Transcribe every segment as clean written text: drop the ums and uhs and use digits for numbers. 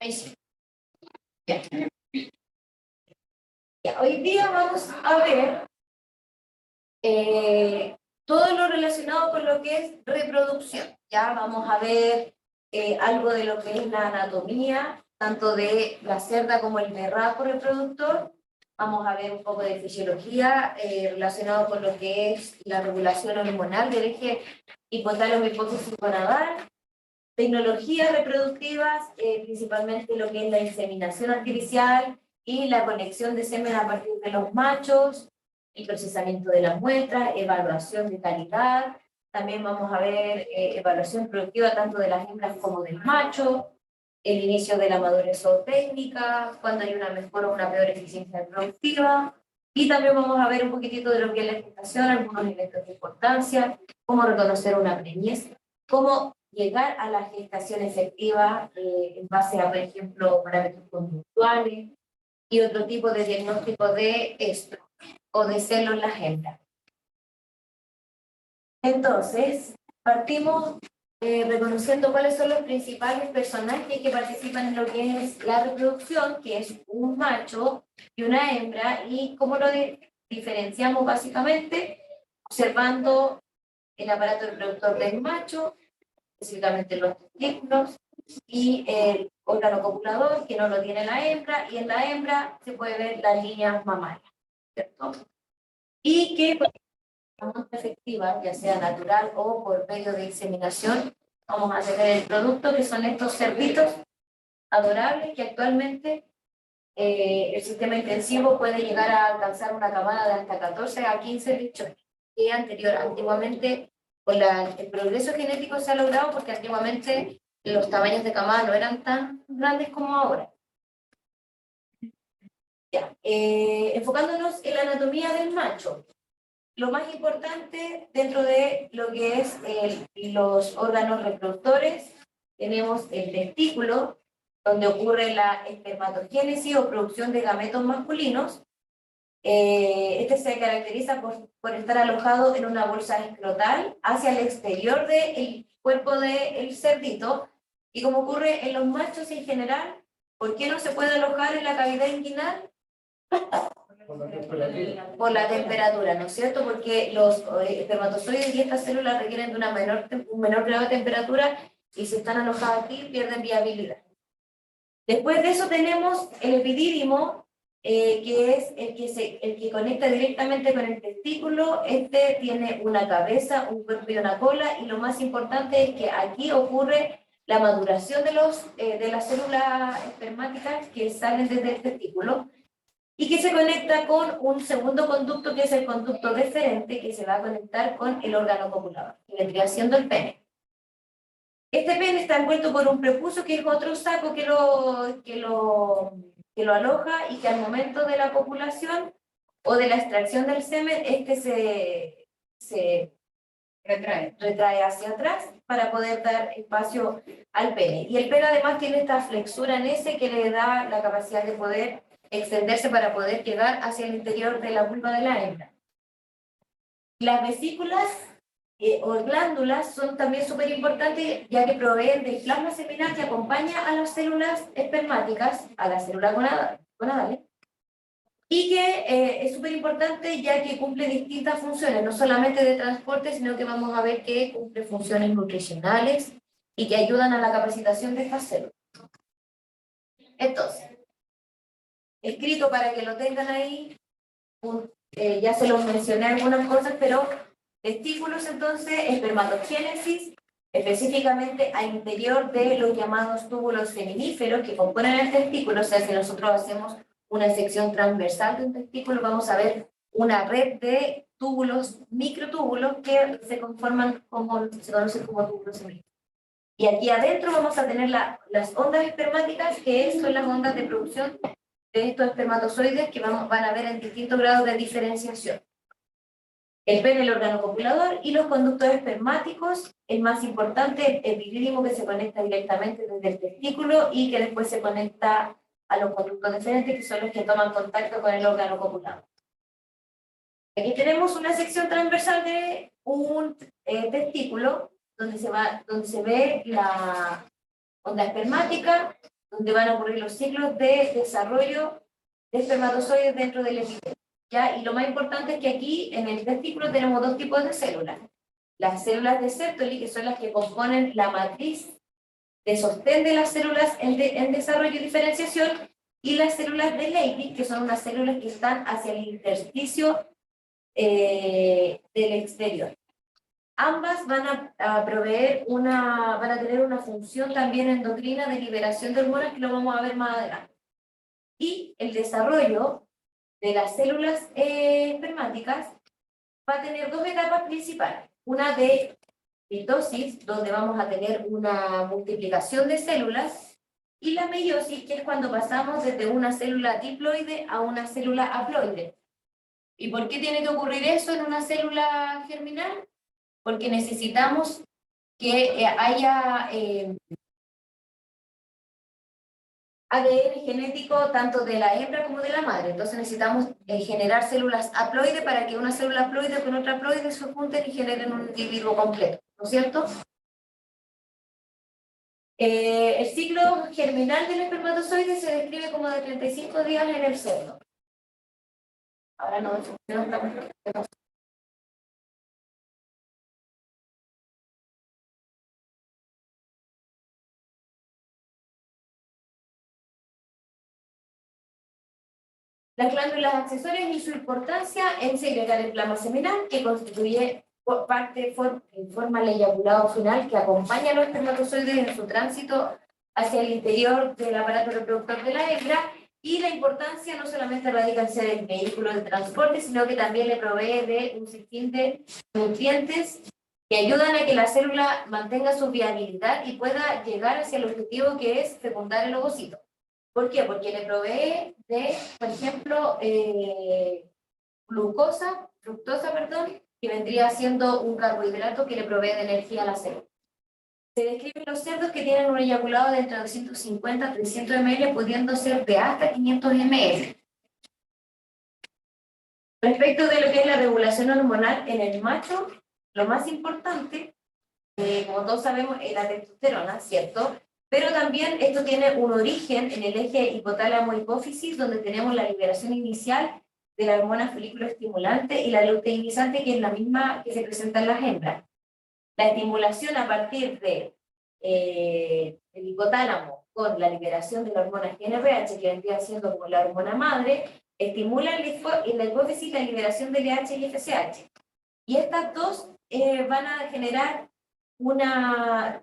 Ahí sí. Ya. Ya, hoy día vamos a ver todo lo relacionado con lo que es reproducción. Ya vamos a ver algo de lo que es la anatomía, tanto de la cerda como el berraco reproductor. Vamos a ver un poco de fisiología relacionado con lo que es la regulación hormonal del eje hipotálamo hipófisis gonadal. Tecnologías reproductivas, principalmente lo que es la inseminación artificial y la conexión de semen a partir de los machos, el procesamiento de las muestras, evaluación de calidad. También vamos a ver evaluación productiva tanto de las hembras como del macho, el inicio de la madurez zootécnica, cuando hay una mejor o una peor eficiencia reproductiva. Y también vamos a ver un poquitito de lo que es la gestación, algunos elementos de importancia, cómo reconocer una preñez, cómo llegar a la gestación efectiva en base a, por ejemplo, parámetros conductuales y otro tipo de diagnóstico de esto o de celos en las hembras. Entonces, partimos reconociendo cuáles son los principales personajes que participan en lo que es la reproducción, que es un macho y una hembra, y cómo lo diferenciamos básicamente, observando el aparato reproductor del macho, específicamente los testículos, y el órgano copulador, que no lo tiene la hembra, y en la hembra se puede ver las líneas mamarias, ¿cierto? Y que la muestra efectiva, ya sea natural o por medio de inseminación, vamos a tener el producto, que son estos cerditos adorables, que actualmente el sistema intensivo puede llegar a alcanzar una camada de hasta 14 a 15 bichones, que antiguamente con el progreso genético se ha logrado porque antiguamente los tamaños de camada no eran tan grandes como ahora. Ya, enfocándonos en la anatomía del macho, lo más importante dentro de lo que es los órganos reproductores, tenemos el testículo, donde ocurre la espermatogénesis o producción de gametos masculinos. Este se caracteriza por estar alojado en una bolsa escrotal hacia el exterior del cuerpo del cerdito, y como ocurre en los machos en general, ¿por qué no se puede alojar en la cavidad inguinal? Por la temperatura, ¿no es cierto? Porque los espermatozoides y estas células requieren de un menor grado de temperatura, y si están alojadas aquí pierden viabilidad. Después de eso tenemos el epidídimo, que es el que conecta directamente con el testículo. Este tiene una cabeza, un cuerpo y una cola, y lo más importante es que aquí ocurre la maduración de las células espermáticas que salen desde el testículo, y que se conecta con un segundo conducto, que es el conducto deferente, que se va a conectar con el órgano copulador, que vendría siendo el pene. Este pene está envuelto por un prepucio, que es otro saco que lo aloja, y que al momento de la copulación o de la extracción del semen, se retrae hacia atrás para poder dar espacio al pene. Y el pene además tiene esta flexura en ese que le da la capacidad de poder extenderse para poder llegar hacia el interior de la vulva de la hembra. Las vesículas o glándulas son también súper importantes, ya que proveen del plasma seminal que acompaña a las células espermáticas, a las células gonadales, y que es súper importante ya que cumple distintas funciones, no solamente de transporte, sino que vamos a ver que cumple funciones nutricionales y que ayudan a la capacitación de estas células. Entonces, escrito para que lo tengan ahí, ya se los mencioné algunas cosas, pero testículos, entonces, espermatogénesis, específicamente al interior de los llamados túbulos seminíferos que componen el testículo. O sea, si nosotros hacemos una sección transversal de un testículo, vamos a ver una red de túbulos, microtúbulos, que se conforman se conocen como túbulos seminíferos. Y aquí adentro vamos a tener las ondas espermáticas, que son las ondas de producción de estos espermatozoides, que van a ver en distintos grados de diferenciación. El pene, el órgano copulador, y los conductos espermáticos, el más importante, el epidídimo, que se conecta directamente desde el testículo y que después se conecta a los conductos deferentes, que son los que toman contacto con el órgano copulador. Aquí tenemos una sección transversal de un testículo, donde se ve la onda espermática, donde van a ocurrir los ciclos de desarrollo de espermatozoides dentro del epitelio. ¿Ya? Y lo más importante es que aquí en el testículo tenemos dos tipos de células. Las células de Sertoli, que son las que componen la matriz de sostén de las células en desarrollo y diferenciación, y las células de Leydig, que son unas células que están hacia el intersticio del exterior. Ambas van a proveer van a tener una función también endocrina de liberación de hormonas, que lo vamos a ver más adelante. Y el desarrollo de las células espermáticas va a tener dos etapas principales. Una de mitosis, donde vamos a tener una multiplicación de células, y la meiosis, que es cuando pasamos desde una célula diploide a una célula haploide. ¿Y por qué tiene que ocurrir eso en una célula germinal? Porque necesitamos que haya ADN genético tanto de la hembra como de la madre. Entonces necesitamos generar células haploides para que una célula haploide con otra haploide se junten y generen un individuo completo, ¿no es cierto? El ciclo germinal del espermatozoide se describe como de 35 días en el cerdo. Ahora no funciona. Las glándulas accesorias y su importancia en segregar el plasma seminal, que constituye en forma del eyaculado final que acompaña a los espermatozoides en su tránsito hacia el interior del aparato reproductor de la hembra, y la importancia no solamente radica en ser el vehículo de transporte, sino que también le provee de un sinfín de nutrientes que ayudan a que la célula mantenga su viabilidad y pueda llegar hacia el objetivo, que es fecundar el ovocito. ¿Por qué? Porque le provee de, por ejemplo, fructosa, que vendría siendo un carbohidrato que le provee de energía a la célula. Se describen los cerdos que tienen un eyaculado de entre 250 a 300 ml, pudiendo ser de hasta 500 ml. Respecto de lo que es la regulación hormonal en el macho, lo más importante, como todos sabemos, es la testosterona, ¿cierto? Pero también esto tiene un origen en el eje hipotálamo-hipófisis, donde tenemos la liberación inicial de la hormona folículo estimulante y la luteinizante, que es la misma que se presenta en las hembras. La estimulación a partir de el hipotálamo con la liberación de la hormona GnRH, que vendría siendo como la hormona madre, estimula en la hipófisis la liberación de LH y FSH. Y estas dos van a generar una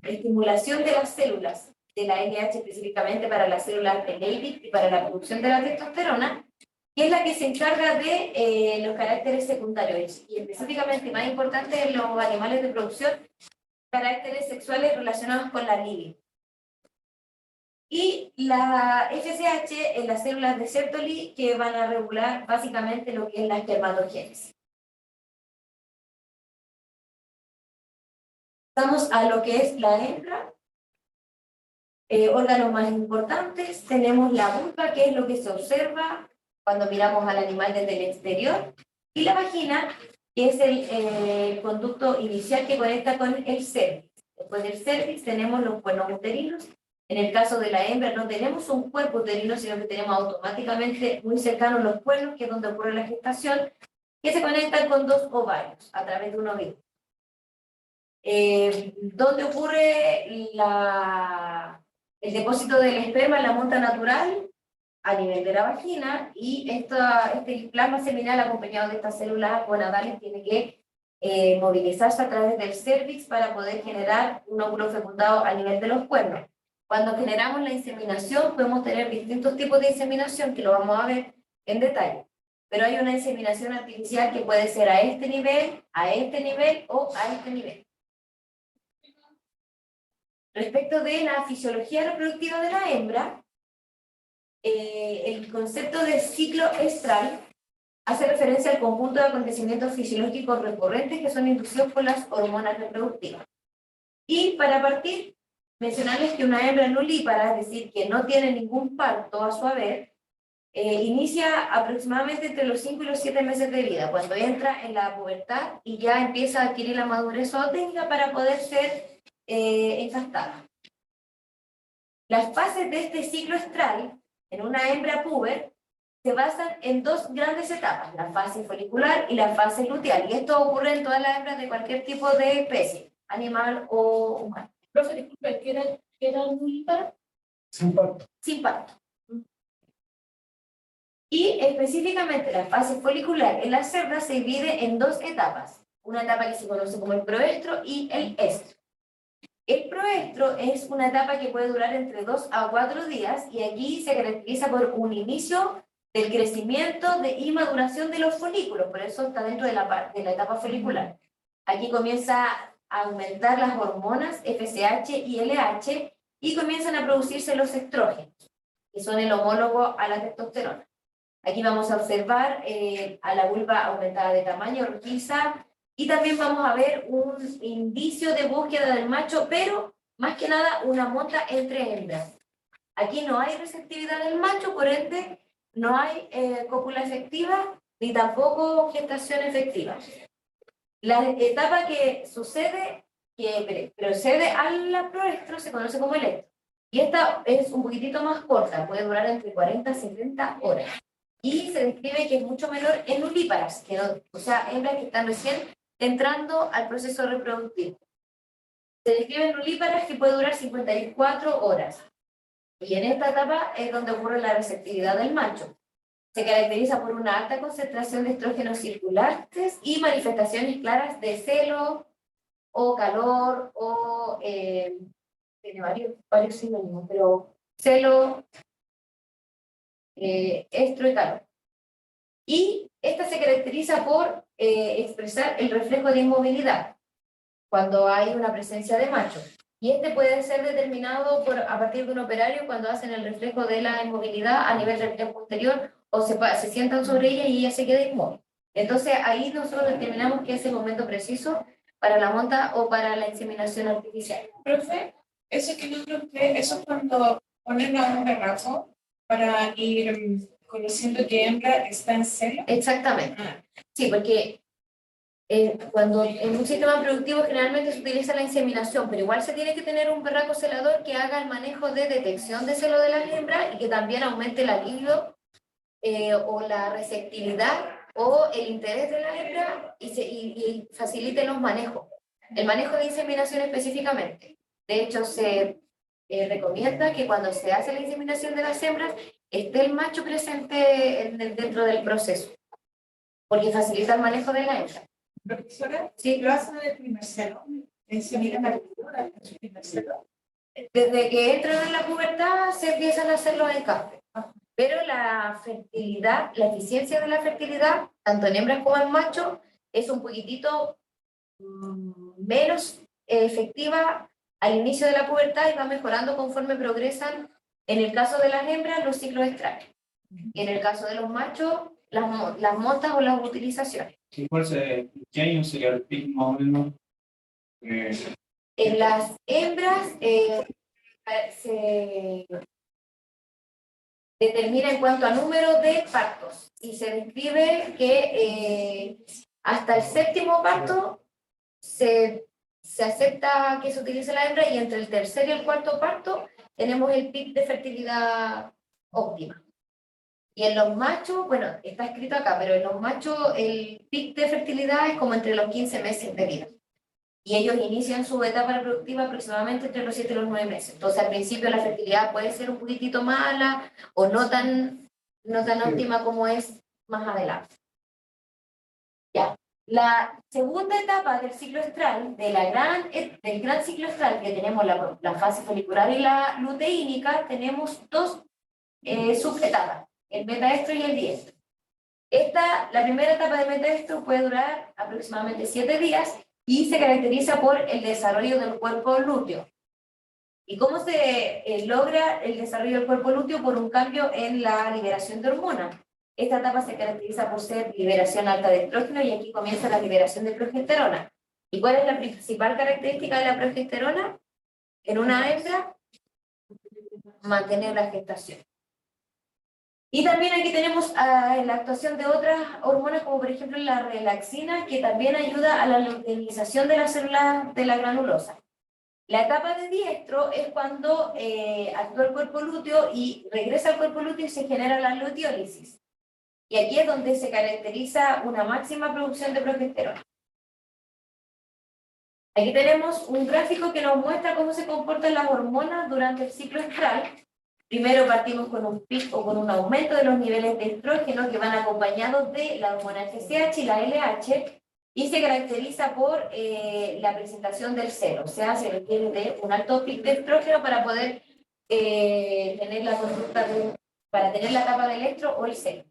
estimulación de las células, de la LH específicamente para las células de Leydig y para la producción de la testosterona, que es la que se encarga de los caracteres secundarios, y específicamente más importante en los animales de producción, caracteres sexuales relacionados con la libido. Y la FSH en las células de Sertoli, que van a regular básicamente lo que es la espermatogénesis. Pasamos a lo que es la hembra. Órganos más importantes, tenemos la vulva, que es lo que se observa cuando miramos al animal desde el exterior, y la vagina, que es el conducto inicial que conecta con el cervix. Después del cervix tenemos los cuernos uterinos. En el caso de la hembra no tenemos un cuerpo uterino, sino que tenemos automáticamente muy cercanos los cuernos, que es donde ocurre la gestación, que se conectan con dos ovarios a través de un ovículo. Donde ocurre el depósito del esperma en la monta natural a nivel de la vagina, y este plasma seminal acompañado de estas células gonadales tiene que movilizarse a través del cervix para poder generar un óvulo fecundado a nivel de los cuernos. Cuando generamos la inseminación podemos tener distintos tipos de inseminación, que lo vamos a ver en detalle, pero hay una inseminación artificial que puede ser a este nivel o a este nivel. Respecto de la fisiología reproductiva de la hembra, el concepto de ciclo estral hace referencia al conjunto de acontecimientos fisiológicos recurrentes que son inducidos por las hormonas reproductivas. Y para partir, mencionarles que una hembra nulípara, es decir, que no tiene ningún parto a su haber, inicia aproximadamente entre los 5 y los 7 meses de vida, cuando entra en la pubertad y ya empieza a adquirir la madurez zootécnica para poder ser encastada. Las fases de este ciclo estral en una hembra puber se basan en dos grandes etapas, la fase folicular y la fase luteal, y esto ocurre en todas las hembras de cualquier tipo de especie, animal o humano. Profe, disculpe, ¿qué era nullipardo? Sin parto. Sin parto. Y específicamente la fase folicular en la cerda se divide en dos etapas, una etapa que se conoce como el proestro y el estro. El proestro es una etapa que puede durar entre 2 a 4 días y aquí se caracteriza por un inicio del crecimiento y maduración de los folículos, por eso está dentro de la etapa folicular. Aquí comienza a aumentar las hormonas FSH y LH y comienzan a producirse los estrógenos, que son el homólogo a la testosterona. Aquí vamos a observar a la vulva aumentada de tamaño, rojiza, y también vamos a ver un indicio de búsqueda del macho, pero más que nada una monta entre hembras. Aquí no hay receptividad del macho, por ende no hay cópula efectiva ni tampoco gestación efectiva. La etapa que sucede, que procede al proestro, se conoce como el estro. Y esta es un poquitito más corta, puede durar entre 40 y 70 horas. Y se describe que es mucho menor en nulíparas, o sea, hembras que están recién entrando al proceso reproductivo. Se describen nulíparas que puede durar 54 horas. Y en esta etapa es donde ocurre la receptividad del macho. Se caracteriza por una alta concentración de estrógenos circulantes y manifestaciones claras de celo o calor o tiene varios sinónimos, pero celo, estro y calor. Y esta se caracteriza por expresar el reflejo de inmovilidad cuando hay una presencia de macho. Y este puede ser determinado a partir de un operario cuando hacen el reflejo de la inmovilidad a nivel del tren posterior o se sientan sobre ella y ella se queda inmóvil. Entonces ahí nosotros determinamos que es el momento preciso para la monta o para la inseminación artificial. Profe, eso que no creo que eso es cuando ponen a un berraco para ir conociendo que hembra está en celo. Exactamente. Sí, porque cuando en un sistema productivo generalmente se utiliza la inseminación, pero igual se tiene que tener un berraco celador que haga el manejo de detección de celo de la hembra y que también aumente la libido o la receptividad o el interés de la hembra y facilite los manejos. El manejo de inseminación específicamente. De hecho, se recomienda que cuando se hace la inseminación de las hembras esté el macho presente dentro del proceso, porque facilita el manejo de la hembra. Profesora, Sí. lo hacen en el primer celo. ¿Inseminan a la en su primer celo? Desde que entran en la pubertad se empiezan a hacer los encastes. Pero la fertilidad, la eficiencia de la fertilidad, tanto en hembras como en machos, es un poquitito menos efectiva al inicio de la pubertad y va mejorando conforme progresan, en el caso de las hembras, los ciclos estrales. Y en el caso de los machos, las montas o las utilizaciones. ¿Qué año sería el pic más o menos? En las hembras se determina en cuanto a número de partos y se describe que hasta el 7º parto se acepta que se utilice la hembra y entre el 3er y el 4º parto tenemos el pic de fertilidad óptima. Y en los machos, bueno, está escrito acá, pero en los machos el pic de fertilidad es como entre los 15 meses de vida. Y ellos inician su etapa reproductiva aproximadamente entre los 7 y los 9 meses. Entonces, al principio la fertilidad puede ser un poquitito mala o no tan óptima como es más adelante. Ya. La segunda etapa del ciclo estral, del gran ciclo estral, que tenemos la fase folicular y la luteínica, tenemos dos subetapas, el metaestro y el diestro. La primera etapa de metaestro puede durar aproximadamente 7 días y se caracteriza por el desarrollo del cuerpo lúteo. ¿Y cómo se logra el desarrollo del cuerpo lúteo? Por un cambio en la liberación de hormonas. Esta etapa se caracteriza por ser liberación alta de estrógeno y aquí comienza la liberación de progesterona. ¿Y cuál es la principal característica de la progesterona? En una hembra, mantener la gestación. Y también aquí tenemos la actuación de otras hormonas, como por ejemplo la relaxina, que también ayuda a la luteinización de las células de la granulosa. La etapa de diestro es cuando actúa el cuerpo lúteo y regresa al cuerpo lúteo y se genera la luteólisis. Y aquí es donde se caracteriza una máxima producción de progesterona. Aquí tenemos un gráfico que nos muestra cómo se comportan las hormonas durante el ciclo estral. Primero partimos con un pico o con un aumento de los niveles de estrógeno que van acompañados de la hormona FSH y la LH, y se caracteriza por la presentación del celo, o sea, se requiere de un alto pico de estrógeno para poder tener la conducta para tener la etapa del estro o el celo.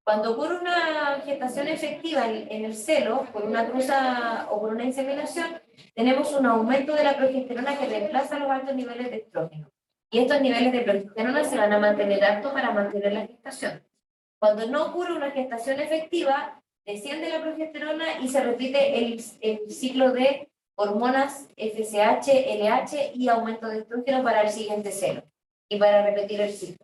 Cuando ocurre una gestación efectiva en el celo, por una cruza o por una inseminación, tenemos un aumento de la progesterona que reemplaza los altos niveles de estrógeno. Y estos niveles de progesterona se van a mantener altos para mantener la gestación. Cuando no ocurre una gestación efectiva, desciende la progesterona y se repite el ciclo de hormonas FSH, LH y aumento de estrógeno para el siguiente celo y para repetir el ciclo.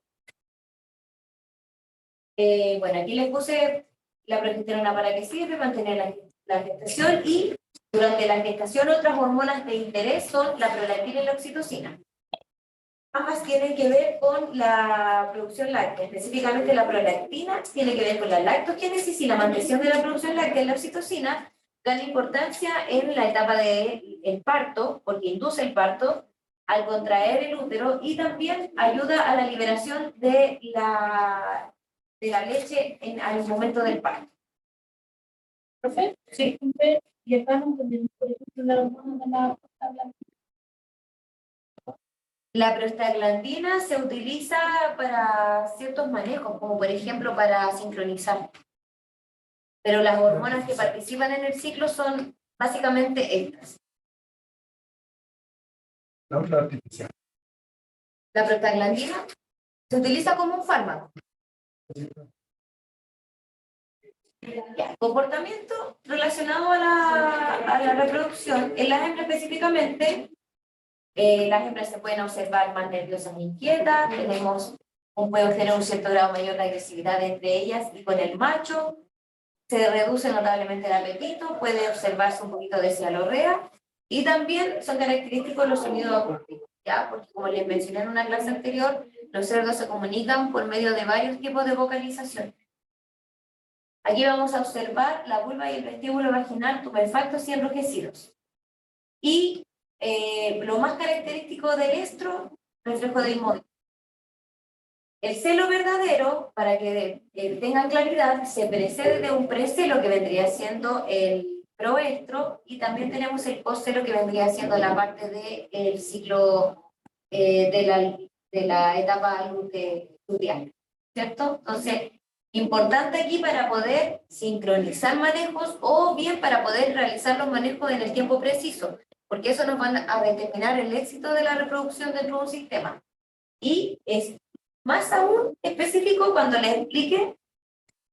Bueno, aquí les puse la progesterona para que sirve, mantener la gestación, y durante la gestación otras hormonas de interés son la prolactina y la oxitocina. Ambas tienen que ver con la producción láctea, específicamente la prolactina tiene que ver con la lactogénesis y la mantención de la producción láctea. Y la oxitocina gana importancia en la etapa del parto, porque induce el parto al contraer el útero y también ayuda a la liberación de la leche al momento del parto. ¿Profe? Sí. Y acá no tenemos, por ejemplo, la hormona de la prostaglandina. La prostaglandina se utiliza para ciertos manejos, como por ejemplo para sincronizar. Pero las hormonas que participan en el ciclo son básicamente estas. La otra artificial. La prostaglandina se utiliza como un fármaco. Ya, comportamiento relacionado a la reproducción. En las hembras específicamente, las hembras se pueden observar más nerviosas e inquietas, puede tener un cierto grado mayor de agresividad entre ellas, y con el macho se reduce notablemente el apetito, puede observarse un poquito de cialorrea, y también son característicos los sonidos acústicos, ¿ya? Porque como les mencioné en una clase anterior, los cerdos se comunican por medio de varios tipos de vocalización. Aquí vamos a observar la vulva y el vestíbulo vaginal tumefactos y enrojecidos. Y lo más característico del estro, reflejo de inmovilidad. El celo verdadero, para que tengan claridad, se precede de un precelo que vendría siendo el proestro, y también tenemos el postcelo que vendría siendo la parte del ciclo de la etapa luteal, ¿cierto? Entonces, importante aquí para poder sincronizar manejos o bien para poder realizar los manejos en el tiempo preciso, porque eso nos va a determinar el éxito de la reproducción dentro de un sistema. Y es más aún específico cuando les explique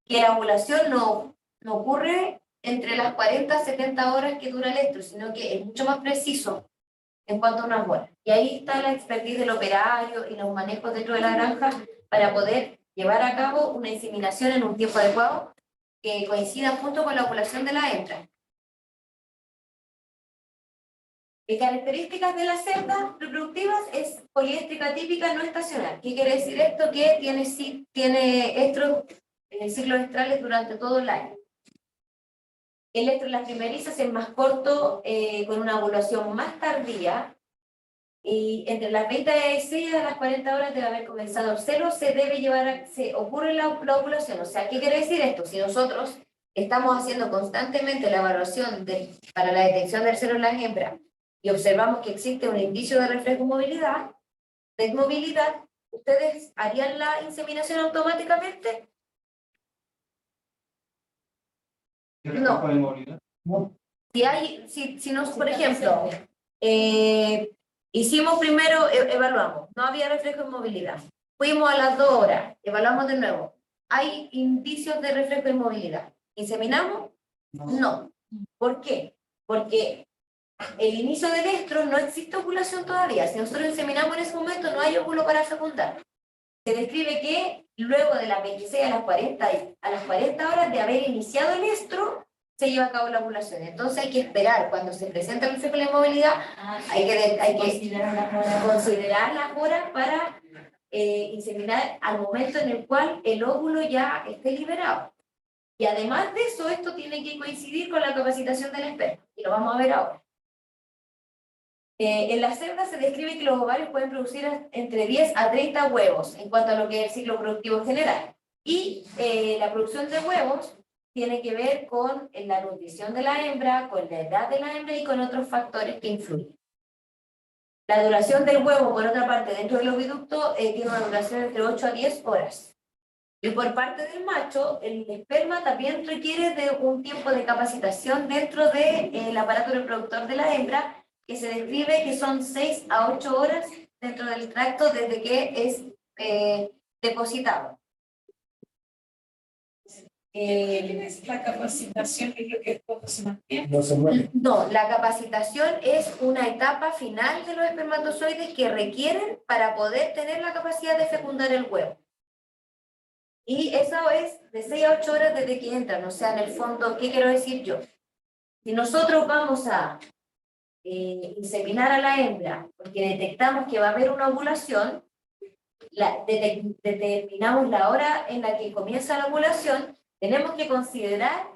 que la ovulación no ocurre entre las 40 a 70 horas que dura el estro, sino que es mucho más preciso en cuanto a unas horas. Y ahí está la expertise del operario y los manejos dentro de la granja para poder llevar a cabo una inseminación en un tiempo adecuado que coincida junto con la ovulación de la hembra. Características de las cerdas reproductivas es poliéstrica típica no estacional. ¿Qué quiere decir esto? Que tiene estros en ciclos estrales durante todo el año. El estro en las primerizas es más corto, con una ovulación más tardía, y entre las 26 a las 40 horas debe haber comenzado el celo, ocurre la ovulación. O sea, ¿qué quiere decir esto? Si nosotros estamos haciendo constantemente la evaluación para la detección del celo en las hembras y observamos que existe un indicio de reflejo de movilidad, ¿ustedes harían la inseminación automáticamente? No. Si nos, por ejemplo, hicimos primero, evaluamos, no había reflejo de movilidad. Fuimos a las 2 horas, evaluamos de nuevo. ¿Hay indicios de reflejo de movilidad? ¿Inseminamos? No. ¿Por qué? Porque el inicio del estro no existe ovulación todavía. Si nosotros inseminamos en ese momento, no hay óvulo para fecundar. Se describe que luego de las 26 a las 40 horas de haber iniciado el estro, se lleva a cabo la ovulación. Entonces hay que esperar, cuando se presenta el ciclo de inmovilidad, hay que considerar las horas para inseminar al momento en el cual el óvulo ya esté liberado. Y además de eso, esto tiene que coincidir con la capacitación del esperma, y lo vamos a ver ahora. En la cerda se describe que los ovarios pueden producir entre 10 a 30 huevos en cuanto a lo que es el ciclo productivo general. Y la producción de huevos tiene que ver con la nutrición de la hembra, con la edad de la hembra y con otros factores que influyen. La duración del huevo, por otra parte, dentro del oviducto, tiene una duración entre 8 a 10 horas. Y por parte del macho, el esperma también requiere de un tiempo de capacitación dentro del aparato reproductor de la hembra, que se describe que son 6 a 8 horas dentro del tracto desde que es depositado. ¿Qué es la capacitación? Es lo que cuando se mantiene. No se mueve. No, la capacitación es una etapa final de los espermatozoides que requieren para poder tener la capacidad de fecundar el huevo. Y eso es de 6 a 8 horas desde que entran. O sea, en el fondo, ¿qué quiero decir yo? Si nosotros vamos a inseminar a la hembra porque detectamos que va a haber una ovulación, determinamos la hora en la que comienza la ovulación, tenemos que considerar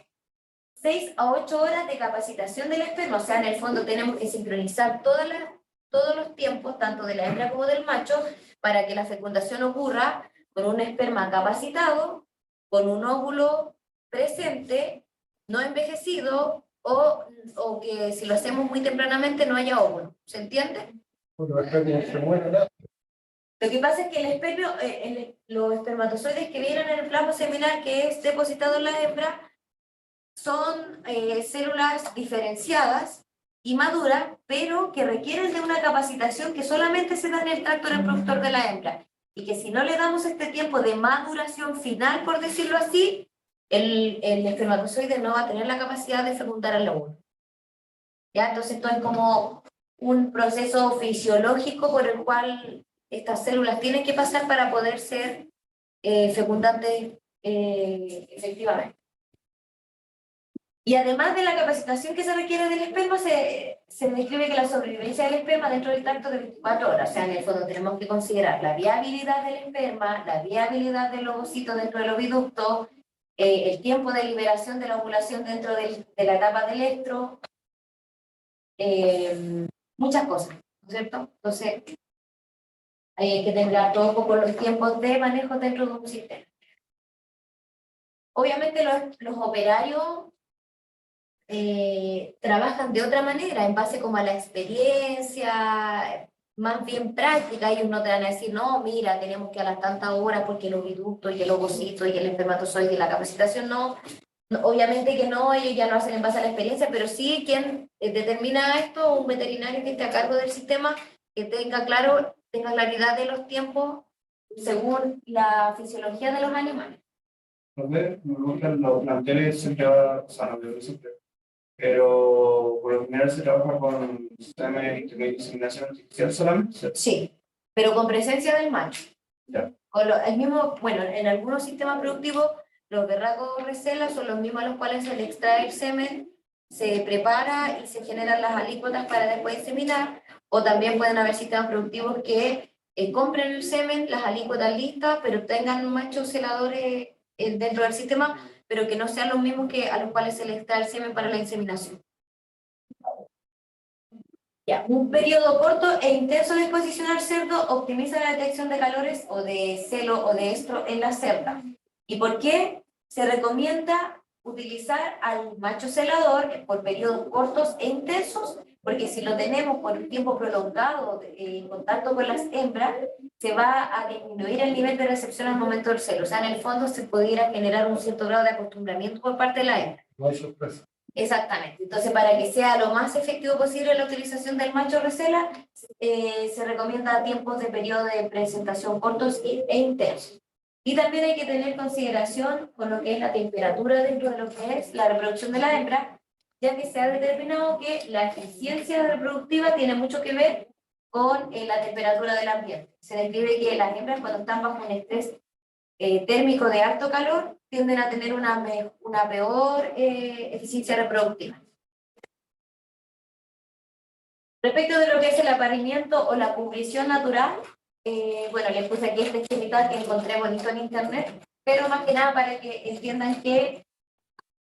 6 a 8 horas de capacitación del esperma. O sea, en el fondo tenemos que sincronizar todos los tiempos, tanto de la hembra como del macho, para que la fecundación ocurra con un esperma capacitado, con un óvulo presente, no envejecido, o que si lo hacemos muy tempranamente no haya óvulo. ¿Se entiende? Bueno, acá no se muere nada. Lo que pasa es que los espermatozoides que vienen en el plasma seminal que es depositado en la hembra son células diferenciadas y maduras, pero que requieren de una capacitación que solamente se da en el tracto reproductor de la hembra. Y que si no le damos este tiempo de maduración final, por decirlo así, el espermatozoide no va a tener la capacidad de fecundar al óvulo. ¿Ya? Entonces esto es como un proceso fisiológico por el cual estas células tienen que pasar para poder ser fecundantes efectivamente. Y además de la capacitación que se requiere del esperma, se describe que la sobrevivencia del esperma dentro del tracto de 24 horas. O sea, en el fondo tenemos que considerar la viabilidad del esperma, la viabilidad del ovocito dentro del oviducto, el tiempo de liberación de la ovulación dentro de la etapa del estro, muchas cosas, ¿no es cierto? Entonces, hay que tener todo un poco los tiempos de manejo dentro de un sistema. Obviamente los operarios trabajan de otra manera, en base como a la experiencia, más bien práctica. Ellos no te van a decir, no, mira, tenemos que a las tantas horas porque el oviducto y el ovocito y el espermatozoide y la capacitación no. Obviamente que no, ellos ya lo hacen en base a la experiencia, pero sí quien determina esto, un veterinario que esté a cargo del sistema, que tenga claridad de los tiempos según la fisiología de los animales. A ver, me gustan los planteles siempre va, o sea, no digo siempre, pero por lo general se trabaja con sistemas de inseminación artificial solamente. Sí, pero con presencia del macho. Ya. El mismo, bueno, en algunos sistemas productivos, los berracos recela son los mismos a los cuales se le extrae el semen, se prepara y se generan las alícuotas para después inseminar, o también pueden haber sistemas productivos que compren el semen, las alícuotas listas, pero tengan machos celadores dentro del sistema, pero que no sean los mismos que a los cuales se le extrae el semen para la inseminación. Ya, un periodo corto e intenso de exposición al cerdo optimiza la detección de calores o de celo o de estro en la cerda. ¿Y por qué se recomienda utilizar al macho celador por periodos cortos e intensos? Porque si lo tenemos por un tiempo prolongado en contacto con las hembras, se va a disminuir el nivel de recepción al momento del celo. O sea, en el fondo se pudiera generar un cierto grado de acostumbramiento por parte de la hembra. No hay sorpresa. Exactamente. Entonces, para que sea lo más efectivo posible la utilización del macho recela, se recomienda tiempos de periodo de presentación cortos e intensos. Y también hay que tener consideración con lo que es la temperatura dentro de lo que es la reproducción de la hembra, ya que se ha determinado que la eficiencia reproductiva tiene mucho que ver con la temperatura del ambiente. Se describe que las hembras, cuando están bajo un estrés térmico de alto calor, tienden a tener una peor eficiencia reproductiva. Respecto de lo que es el apareamiento o la cubrición natural, bueno, les puse aquí este esquemita que encontré bonito en internet, pero más que nada para que entiendan que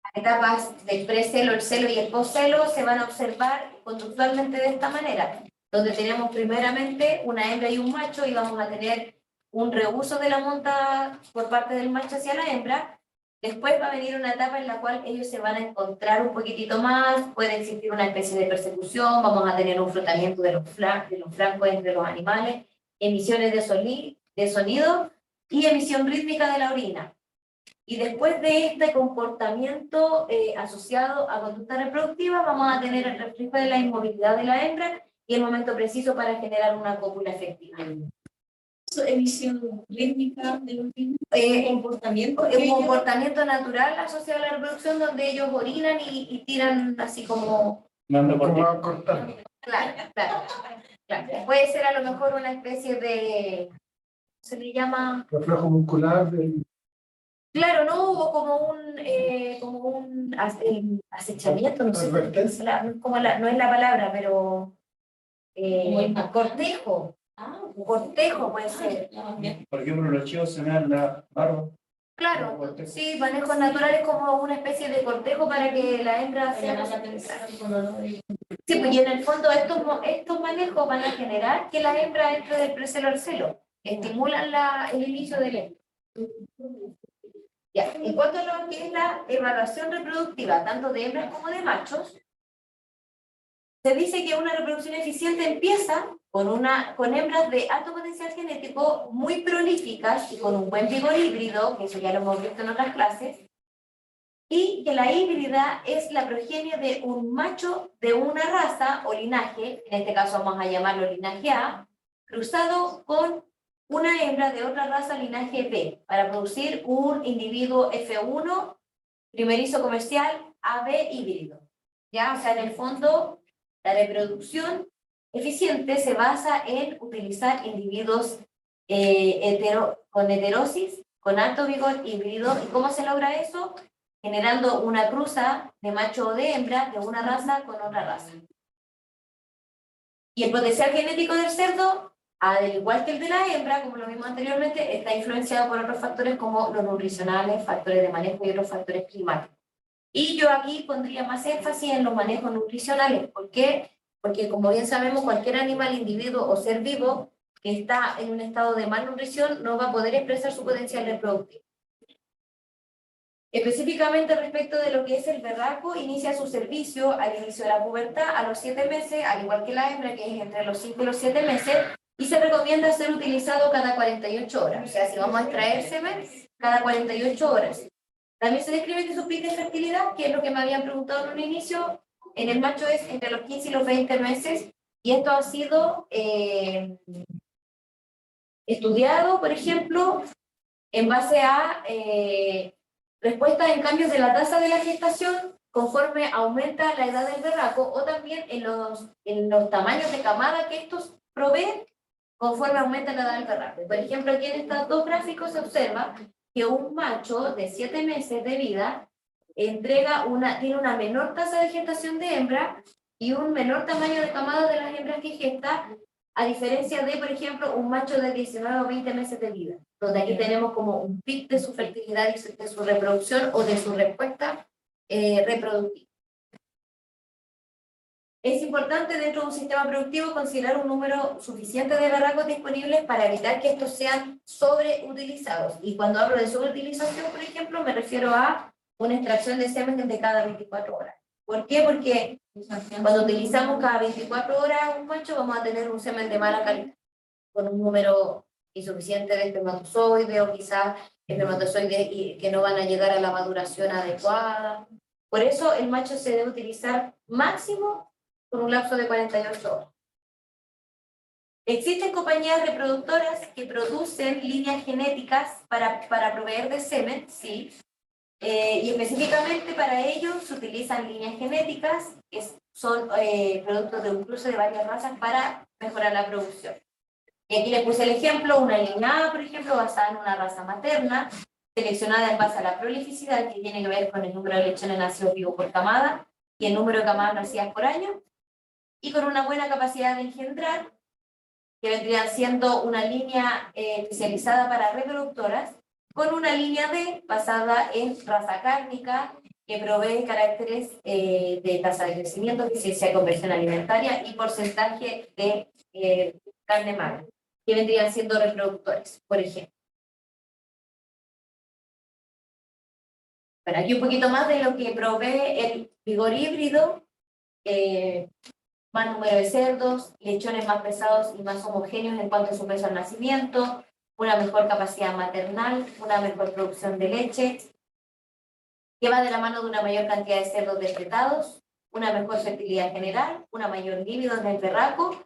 las etapas del precelo, el celo y el postcelo se van a observar conductualmente de esta manera, donde tenemos primeramente una hembra y un macho y vamos a tener un reuso de la monta por parte del macho hacia la hembra. Después va a venir una etapa en la cual ellos se van a encontrar un poquitito más, puede existir una especie de persecución, vamos a tener un frotamiento de los flancos entre los animales, emisiones de sonido y emisión rítmica de la orina. Y después de este comportamiento asociado a conducta reproductiva, vamos a tener el reflejo de la inmovilidad de la hembra y el momento preciso para generar una cópula efectiva. Emisión rítmica de los niños, comportamiento. Un comportamiento natural asociado a la reproducción donde ellos orinan y tiran así como... Mando por ti. Claro. Puede ser a lo mejor una especie de... se le llama... reflejo muscular del... Claro, no hubo como un acechamiento, no sé, no es la palabra, pero cortejo. Un cortejo puede ser. Por ejemplo, los chicos se me dan la barba. Claro, sí, manejos naturales como una especie de cortejo para que la hembra sea... Sí, pues y en el fondo estos manejos van a generar que la hembra entre del precelo al celo, estimulan el inicio del hembra. Ya, en cuanto a lo que es la evaluación reproductiva, tanto de hembras como de machos, se dice que una reproducción eficiente empieza con hembras de alto potencial genético muy prolíficas y con un buen vigor híbrido, que eso ya lo hemos visto en otras clases, y que la híbrida es la progenie de un macho de una raza o linaje, en este caso vamos a llamarlo linaje A, cruzado con una hembra de otra raza linaje B, para producir un individuo F1 primerizo comercial AB híbrido. ¿Ya? O sea, en el fondo, la reproducción eficiente se basa en utilizar individuos con heterosis, con alto vigor híbrido. ¿Y cómo se logra eso? Generando una cruza de macho o de hembra de una raza con otra raza. Y el potencial genético del cerdo, al igual que el de la hembra, como lo vimos anteriormente, está influenciado por otros factores como los nutricionales, factores de manejo y otros factores climáticos. Y yo aquí pondría más énfasis en los manejos nutricionales. ¿Por qué? Porque como bien sabemos, cualquier animal, individuo o ser vivo que está en un estado de malnutrición no va a poder expresar su potencial reproductivo. Específicamente respecto de lo que es el berraco, inicia su servicio al inicio de la pubertad a los 7 meses, al igual que la hembra, que es entre los 5 y los 7 meses, y se recomienda ser utilizado cada 48 horas. O sea, si vamos a extraer semen, cada 48 horas. También se describe que su pic de fertilidad, que es lo que me habían preguntado en un inicio, en el macho es entre los 15 y los 20 meses, y esto ha sido estudiado, por ejemplo, en base a respuestas en cambios de la tasa de la gestación conforme aumenta la edad del berraco, o también en los tamaños de camada que estos proveen conforme aumenta la edad del berraco. Por ejemplo, aquí en estos dos gráficos se observa que un macho de 7 meses de vida tiene una menor tasa de gestación de hembra y un menor tamaño de camada de las hembras que gesta, a diferencia de, por ejemplo, un macho de 19 o 20 meses de vida, donde aquí tenemos como un pic de su fertilidad y de su reproducción o de su respuesta reproductiva. Es importante dentro de un sistema productivo considerar un número suficiente de berracos disponibles para evitar que estos sean sobreutilizados. Y cuando hablo de sobreutilización, por ejemplo, me refiero a una extracción de semen de cada 24 horas. ¿Por qué? Porque cuando utilizamos cada 24 horas un macho, vamos a tener un semen de mala calidad, con un número insuficiente de espermatozoides o quizás espermatozoides que no van a llegar a la maduración adecuada. Por eso el macho se debe utilizar máximo por un lapso de 48 horas. Existen compañías reproductoras que producen líneas genéticas para proveer de semen, sí, y específicamente para ello se utilizan líneas genéticas que son productos de un cruce de varias razas para mejorar la producción. Y aquí les puse el ejemplo, una línea A, por ejemplo, basada en una raza materna, seleccionada en base a la prolificidad, que tiene que ver con el número de lechones nacidos vivos por camada y el número de camadas nacidas por año, y con una buena capacidad de engendrar, que vendría siendo una línea especializada para reproductoras, con una línea D basada en raza cárnica, que provee caracteres de tasa de crecimiento, eficiencia de conversión alimentaria y porcentaje de carne magra, que vendrían siendo reproductores, por ejemplo. Bueno, aquí un poquito más de lo que provee el vigor híbrido, más número de cerdos, lechones más pesados y más homogéneos en cuanto a su peso al nacimiento, una mejor capacidad maternal, una mejor producción de leche, que va de la mano de una mayor cantidad de cerdos destetados, una mejor fertilidad general, una mayor libido en el berraco,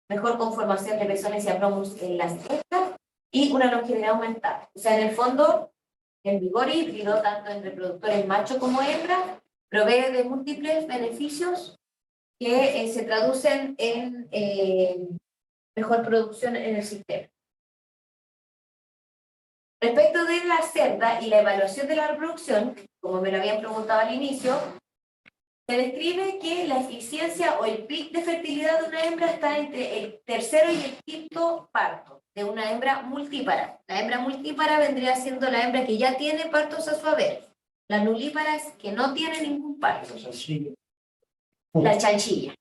mejor conformación de pezones y abromos en las tetas y una longevidad aumentada. O sea, en el fondo, el vigor híbrido, tanto en reproductores macho como hembra, provee de múltiples beneficios que se traducen en mejor producción en el sistema. Respecto de la cerda y la evaluación de la reproducción, como me lo habían preguntado al inicio, se describe que la eficiencia o el pic de fertilidad de una hembra está entre el tercero y el quinto parto de una hembra multípara. La hembra multípara vendría siendo la hembra que ya tiene partos a su haber. La nulípara es que no tiene ningún parto. La chanchilla.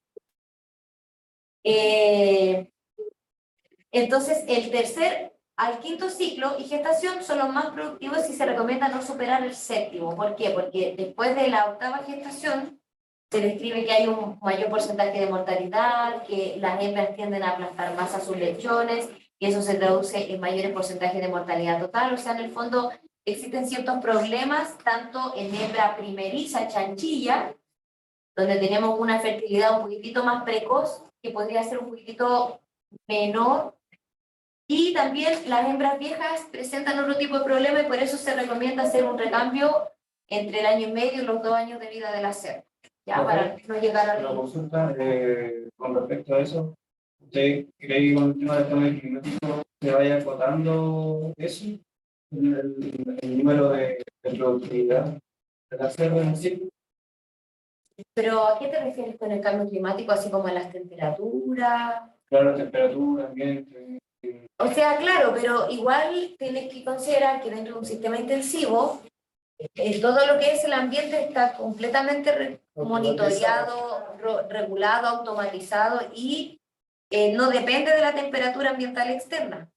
Entonces, el tercer al quinto ciclo y gestación son los más productivos y se recomienda no superar el séptimo. ¿Por qué? Porque después de la octava gestación se describe que hay un mayor porcentaje de mortalidad, que las hembras tienden a aplastar más a sus lechones y eso se traduce en mayores porcentajes de mortalidad total. O sea, en el fondo existen ciertos problemas tanto en hembra primeriza, chanchilla, donde tenemos una fertilidad un poquitito más precoz, que podría ser un poquitito menor, y también las hembras viejas presentan otro tipo de problema y por eso se recomienda hacer un recambio entre el año y medio y los 2 años de vida de la cerda, ya para no llegar a... Una consulta con respecto a eso. ¿Usted cree que con el tema del cambio climático se vaya acotando eso? El número de productividad de la cerda en sí. Pero ¿a qué te refieres con el cambio climático? Así como en las temperaturas. Claro, temperatura, ambiente. O sea, claro, pero igual tienes que considerar que dentro de un sistema intensivo, todo lo que es el ambiente está completamente monitoreado, regulado, automatizado y no depende de la temperatura ambiental externa.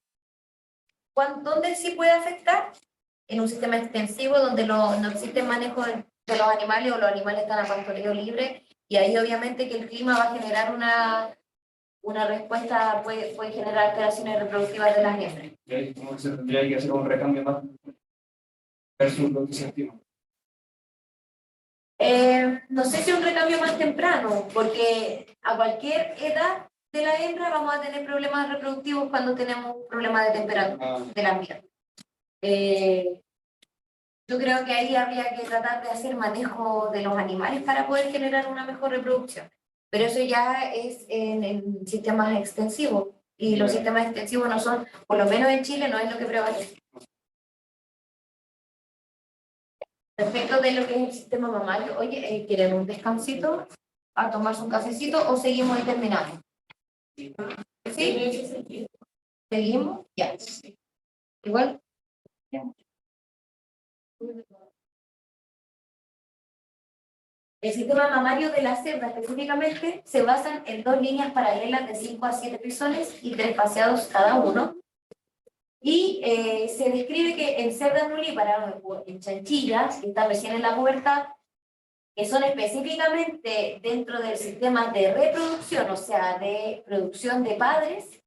¿Dónde sí puede afectar? En un sistema extensivo donde no existe manejo de los animales o los animales están a pastoreo libre y ahí obviamente que el clima va a generar una respuesta, puede generar alteraciones reproductivas de las hembras. ¿Cómo que se tendría que hacer un recambio más versus lo que se estima? No sé si un recambio más temprano, porque a cualquier edad de la hembra vamos a tener problemas reproductivos cuando tenemos un problema de temperatura del ambiente. Yo creo que ahí habría que tratar de hacer manejo de los animales para poder generar una mejor reproducción. Pero eso ya es en sistemas extensivos. Y los sistemas extensivos no son, por lo menos en Chile, no es lo que prevalece. Respecto de lo que es el sistema mamario, oye, ¿quieren un descansito? ¿A tomarse un cafecito o seguimos y terminamos? ¿Sí? ¿Seguimos? Ya. ¿Igual? Ya. El sistema mamario de la cerda específicamente se basa en 2 líneas paralelas de 5 a 7 pisones y 3 faseados cada uno. Y se describe que en cerdas nulíparas o en chanchillas, que están recién en la pubertad, que son específicamente dentro del sistema de reproducción, o sea, de producción de padres,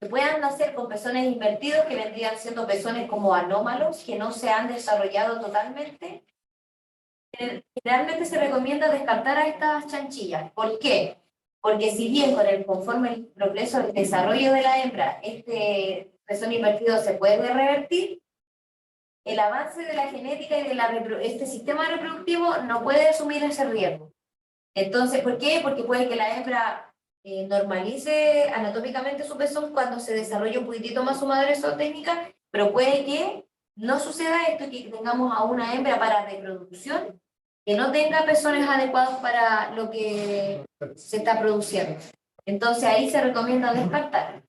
que puedan nacer con pezones invertidos, que vendrían siendo pezones como anómalos, que no se han desarrollado totalmente. Generalmente se recomienda descartar a estas chanchillas. ¿Por qué? Porque si bien conforme el progreso del desarrollo de la hembra, este pezón invertido se puede revertir, el avance de la genética y de este sistema reproductivo no puede asumir ese riesgo. Entonces, ¿por qué? Porque puede que la hembra normalice anatómicamente su pezón cuando se desarrolle un poquitito más su madre zootécnica, pero puede que no suceda esto, que tengamos a una hembra para reproducción que no tenga pezones adecuados para lo que se está produciendo. Entonces ahí se recomienda descartar.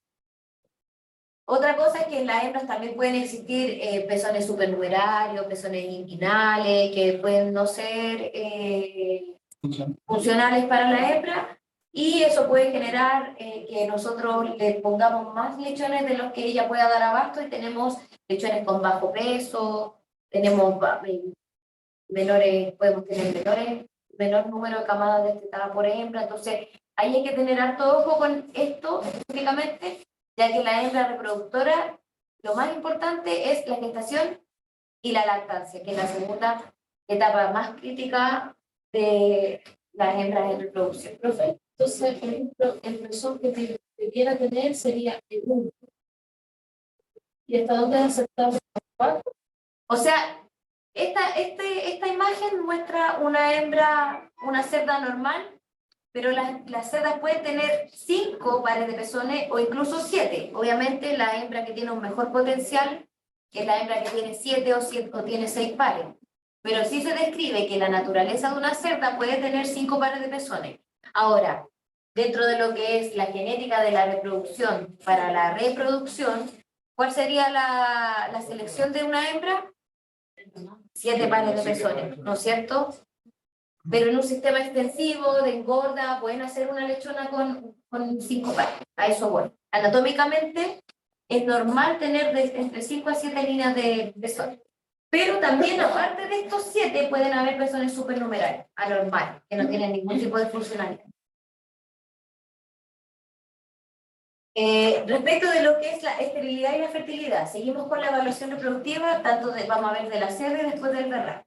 Otra cosa es que en las hembras también pueden existir pezones supernumerarios, pezones inguinales, que pueden no ser funcionales para la hembra, y eso puede generar que nosotros le pongamos más lechones de los que ella pueda dar abasto, y tenemos lechones con bajo peso, tenemos menores, podemos tener menor número de camadas destetadas por hembra. Entonces ahí hay que tener harto ojo con esto específicamente, ya que la hembra reproductora, lo más importante es la gestación y la lactancia, que es la segunda etapa más crítica de las hembras en reproducción. Profe, entonces, por ejemplo, el pezón que debiera tener sería el 1. ¿Y hasta dónde es aceptable? O sea, esta imagen muestra una hembra, una cerda normal, pero las cerdas pueden tener 5 pares de pezones o incluso 7. Obviamente la hembra que tiene un mejor potencial que es la hembra que tiene 7 o tiene 6 pares. Pero sí se describe que la naturaleza de una cerda puede tener 5 pares de pezones. Ahora, dentro de lo que es la genética de la reproducción para la reproducción, ¿cuál sería la selección de una hembra? 7 pares de pezones, ¿no es cierto? Pero en un sistema extensivo de engorda pueden hacer una lechona con 5 pares. A eso voy. Anatómicamente es normal tener entre 5 a 7 líneas de pezones. Pero también, aparte de estos 7, pueden haber pezones supernumerarios, anormales, que no tienen ningún tipo de funcionalidad. Respecto de lo que es la esterilidad y la fertilidad, seguimos con la evaluación reproductiva, tanto vamos a ver de la cerda y después del berraco.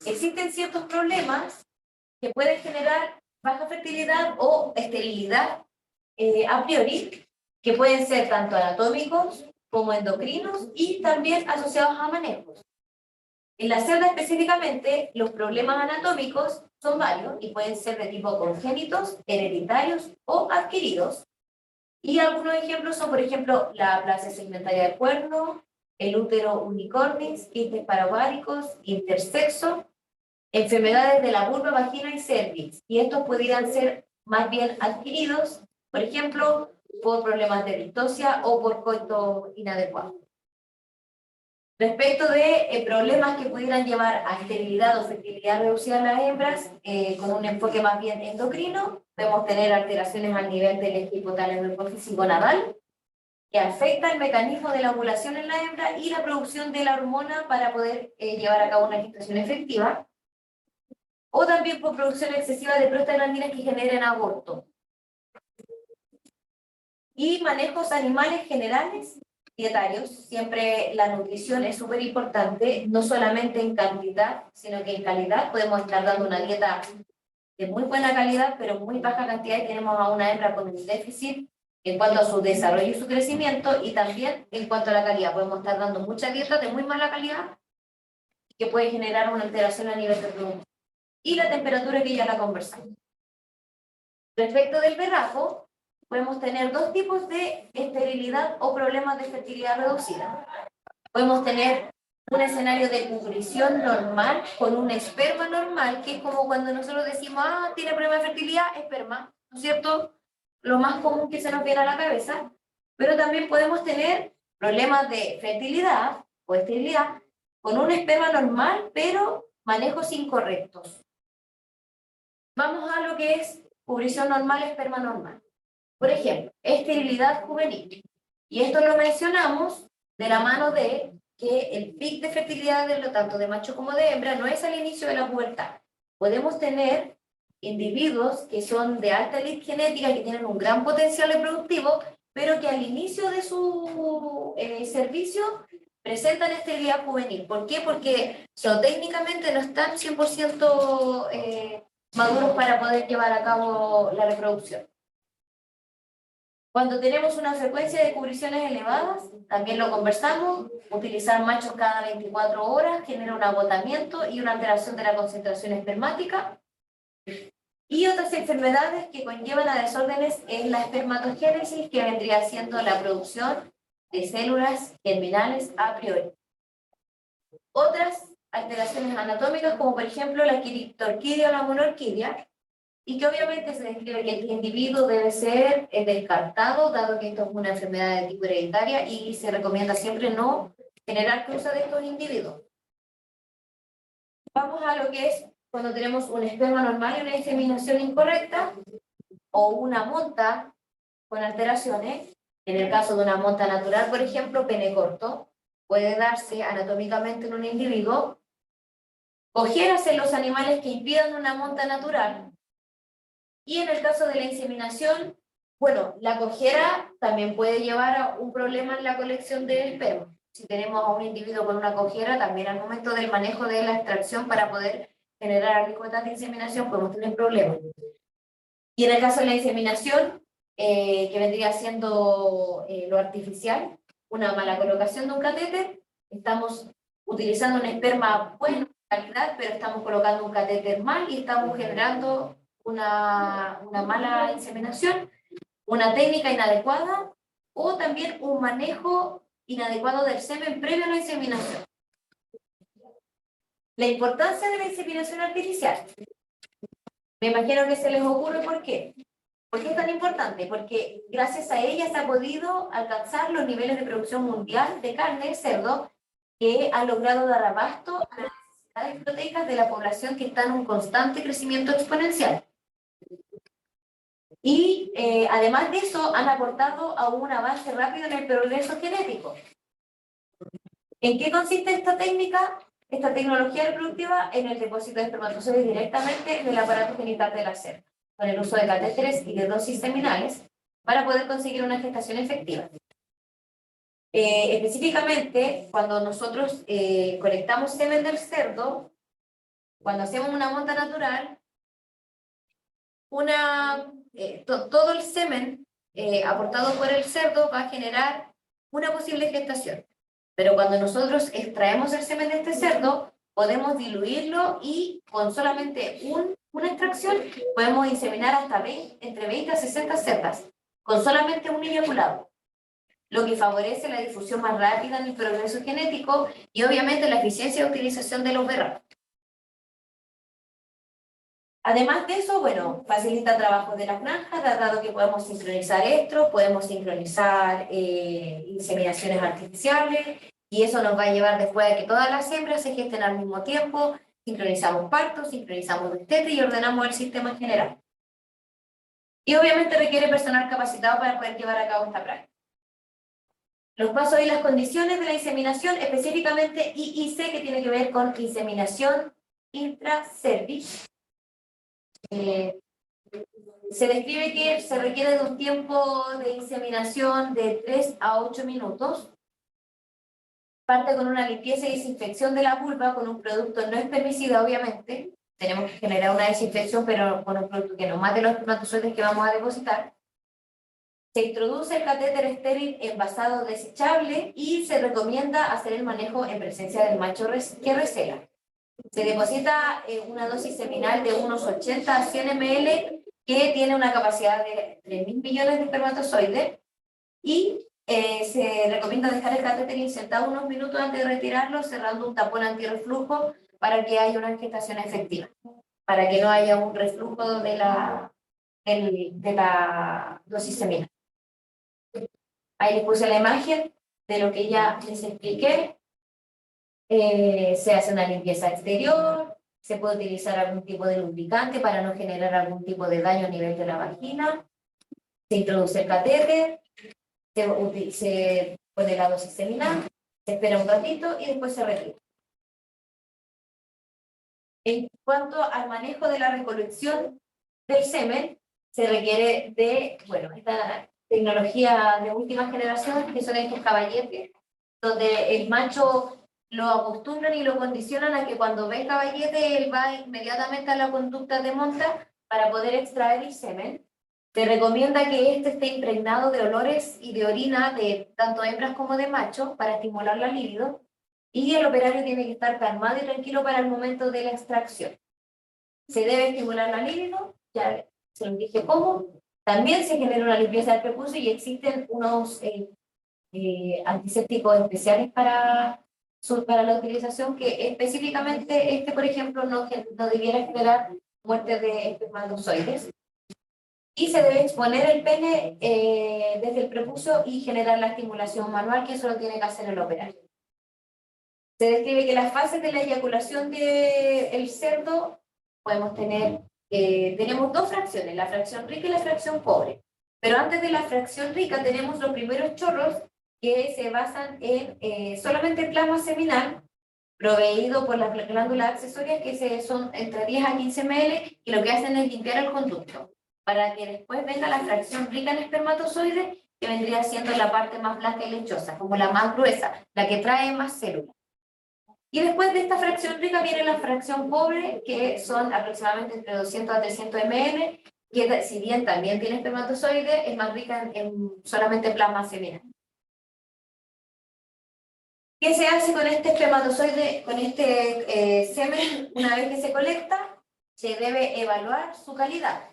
Existen ciertos problemas que pueden generar baja fertilidad o esterilidad a priori, que pueden ser tanto anatómicos como endocrinos y también asociados a manejos. En la cerda específicamente, los problemas anatómicos son varios y pueden ser de tipo congénitos, hereditarios o adquiridos. Y algunos ejemplos son, por ejemplo, la aplasia segmentaria del cuerno, el útero unicornis, quistes parováricos, intersexo, enfermedades de la vulva, vagina y cervix. Y estos podrían ser más bien adquiridos, por ejemplo, por problemas de distosia o por coito inadecuado. Respecto de problemas que pudieran llevar a esterilidad o fertilidad reducida en las hembras, con un enfoque más bien endocrino, podemos tener alteraciones al nivel del eje hipotálamo hipofísico gonadal, que afecta el mecanismo de la ovulación en la hembra y la producción de la hormona para poder llevar a cabo una gestación efectiva, o también por producción excesiva de prostaglandinas que generen aborto. Y manejos animales generales, dietarios, siempre la nutrición es súper importante, no solamente en cantidad, sino que en calidad. Podemos estar dando una dieta de muy buena calidad, pero muy baja cantidad, y tenemos a una hembra con un déficit en cuanto a su desarrollo y su crecimiento, y también en cuanto a la calidad. Podemos estar dando mucha dieta de muy mala calidad, que puede generar una alteración a nivel de producto. Y la temperatura, que ya la conversamos. Respecto del berraco, podemos tener 2 tipos de esterilidad o problemas de fertilidad reducida. Podemos tener un escenario de cubrición normal con un esperma normal, que es como cuando nosotros decimos, tiene problema de fertilidad, esperma, ¿no es cierto? Lo más común que se nos viene a la cabeza. Pero también podemos tener problemas de fertilidad o esterilidad con un esperma normal, pero manejos incorrectos. Vamos a lo que es cubrición normal, esperma normal. Por ejemplo, esterilidad juvenil. Y esto lo mencionamos de la mano de que el pic de fertilidad tanto de macho como de hembra no es al inicio de la pubertad. Podemos tener individuos que son de alta elite genética, que tienen un gran potencial reproductivo, pero que al inicio de su servicio presentan esterilidad juvenil. ¿Por qué? Porque zootécnicamente no están 100% maduros para poder llevar a cabo la reproducción. Cuando tenemos una frecuencia de cubriciones elevadas, también lo conversamos, utilizar machos cada 24 horas genera un agotamiento y una alteración de la concentración espermática. Y otras enfermedades que conllevan a desórdenes en la espermatogénesis, que vendría siendo la producción de células germinales a priori. otras alteraciones anatómicas, como por ejemplo la quiritorquidia o la monorquidia, y que obviamente se describe que el individuo debe ser descartado, dado que esto es una enfermedad de tipo hereditaria y se recomienda siempre no generar cruza de estos individuos. Vamos a lo que es cuando tenemos un esperma normal y una inseminación incorrecta, o una monta con alteraciones. En el caso de una monta natural, por ejemplo, pene corto, puede darse anatómicamente en un individuo, cojeras en los animales que impidan una monta natural, y en el caso de la inseminación, bueno, la cojera también puede llevar a un problema en la colección de esperma. Si tenemos a un individuo con una cojera, también al momento del manejo de la extracción para poder generar alícuotas de inseminación podemos tener problemas. Y en el caso de la inseminación, que vendría siendo lo artificial, una mala colocación de un catéter, estamos utilizando un esperma bueno, de calidad, pero estamos colocando un catéter mal y estamos generando una mala inseminación, una técnica inadecuada o también un manejo inadecuado del semen previo a la inseminación. La importancia de la inseminación artificial. Me imagino que se les ocurre por qué. ¿Por qué es tan importante? Porque gracias a ella se ha podido alcanzar los niveles de producción mundial de carne de cerdo que han logrado dar abasto a las necesidades proteicas de la población que está en un constante crecimiento exponencial. Y además de eso han aportado a un avance rápido en el progreso genético. ¿En qué consiste esta técnica? Esta tecnología reproductiva en el depósito de espermatozoides directamente en el aparato genital de la cerda, con el uso de catéteres y de dosis seminales para poder conseguir una gestación efectiva. Específicamente, cuando nosotros colectamos semen del cerdo, cuando hacemos una monta natural, todo el semen aportado por el cerdo va a generar una posible gestación. Pero cuando nosotros extraemos el semen de este cerdo, podemos diluirlo y con solamente una extracción podemos inseminar hasta entre 20 a 60 cerdas, con solamente un eyaculado, lo que favorece la difusión más rápida en el progreso genético y obviamente la eficiencia de utilización de los berracos. Además de eso, bueno, facilita trabajos de las granjas, dado que podemos sincronizar esto, podemos sincronizar inseminaciones artificiales, y eso nos va a llevar después a que todas las hembras se gesten al mismo tiempo, sincronizamos partos, sincronizamos destete y ordenamos el sistema en general. Y obviamente requiere personal capacitado para poder llevar a cabo esta práctica. Los pasos y las condiciones de la inseminación, específicamente IIC, que tiene que ver con inseminación intracervix. Se describe que se requiere de un tiempo de inseminación de 3 a 8 minutos. Parte con una limpieza y desinfección de la vulva con un producto no espermicida, obviamente. Tenemos que generar una desinfección, pero con un producto que no mate los espermatozoides que vamos a depositar. Se introduce el catéter estéril envasado desechable y se recomienda hacer el manejo en presencia del macho que recela. Se deposita una dosis seminal de unos 80 a 100 ml que tiene una capacidad de 3.000 millones de espermatozoides y se recomienda dejar el catéter insertado unos minutos antes de retirarlo, cerrando un tapón antirreflujo para que haya una gestación efectiva, para que no haya un reflujo de la dosis seminal. Ahí les puse la imagen de lo que ya les expliqué. Se hace una limpieza exterior, se puede utilizar algún tipo de lubricante para no generar algún tipo de daño a nivel de la vagina, se introduce el catéter, se pone la dosis seminal, se espera un ratito y después se retira. En cuanto al manejo de la recolección del semen, se requiere de, bueno, esta tecnología de última generación, que son estos caballetes, donde el macho lo acostumbran y lo condicionan a que cuando ve el caballete, él va inmediatamente a la conducta de monta para poder extraer el semen. Se recomienda que este esté impregnado de olores y de orina de tanto hembras como de machos para estimular la libido, y el operario tiene que estar calmado y tranquilo para el momento de la extracción. Se debe estimular la libido, ya se lo dije cómo. También se genera una limpieza del prepucio y existen unos antisépticos especiales para para la utilización que específicamente por ejemplo, no debiera generar muerte de espermatozoides. Y se debe exponer el pene desde el prepucio y generar la estimulación manual, que eso lo tiene que hacer el operario. Se describe que las fases de la eyaculación del cerdo podemos tener, tenemos dos fracciones, la fracción rica y la fracción pobre. Pero antes de la fracción rica tenemos los primeros chorros que se basan en solamente plasma seminal proveído por las glándulas accesorias que son entre 10 a 15 ml y lo que hacen es limpiar el conducto para que después venga la fracción rica en espermatozoides que vendría siendo la parte más blanca y lechosa, como la más gruesa, la que trae más células. Y después de esta fracción rica viene la fracción pobre, que son aproximadamente entre 200 a 300 ml, que si bien también tiene espermatozoides, es más rica en solamente plasma seminal. ¿Qué se hace con este espermatozoide, con este semen? Una vez que se colecta, se debe evaluar su calidad.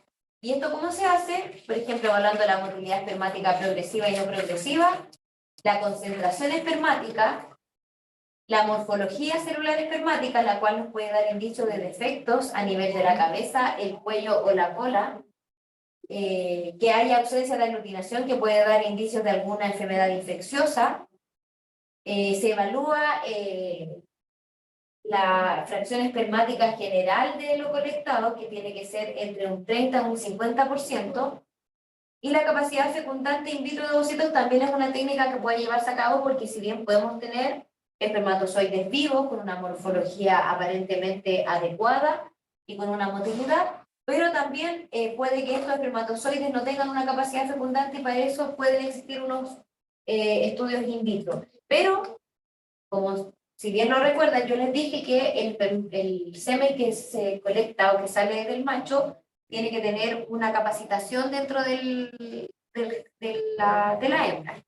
¿Y esto cómo se hace? Por ejemplo, evaluando la motilidad espermática progresiva y no progresiva, la concentración espermática, la morfología celular espermática, la cual nos puede dar indicios de defectos a nivel de la cabeza, el cuello o la cola, que haya ausencia de aglutinación que puede dar indicios de alguna enfermedad infecciosa. Se evalúa la fracción espermática general de lo colectado, que tiene que ser entre un 30 a un 50%, y la capacidad fecundante in vitro de ovocitos también es una técnica que puede llevarse a cabo porque si bien podemos tener espermatozoides vivos con una morfología aparentemente adecuada y con una motilidad, pero también puede que estos espermatozoides no tengan una capacidad fecundante y para eso pueden existir unos estudios in vitro. Pero, como si bien lo recuerdan, yo les dije que el semen que se colecta o que sale del macho tiene que tener una capacitación dentro de la hembra.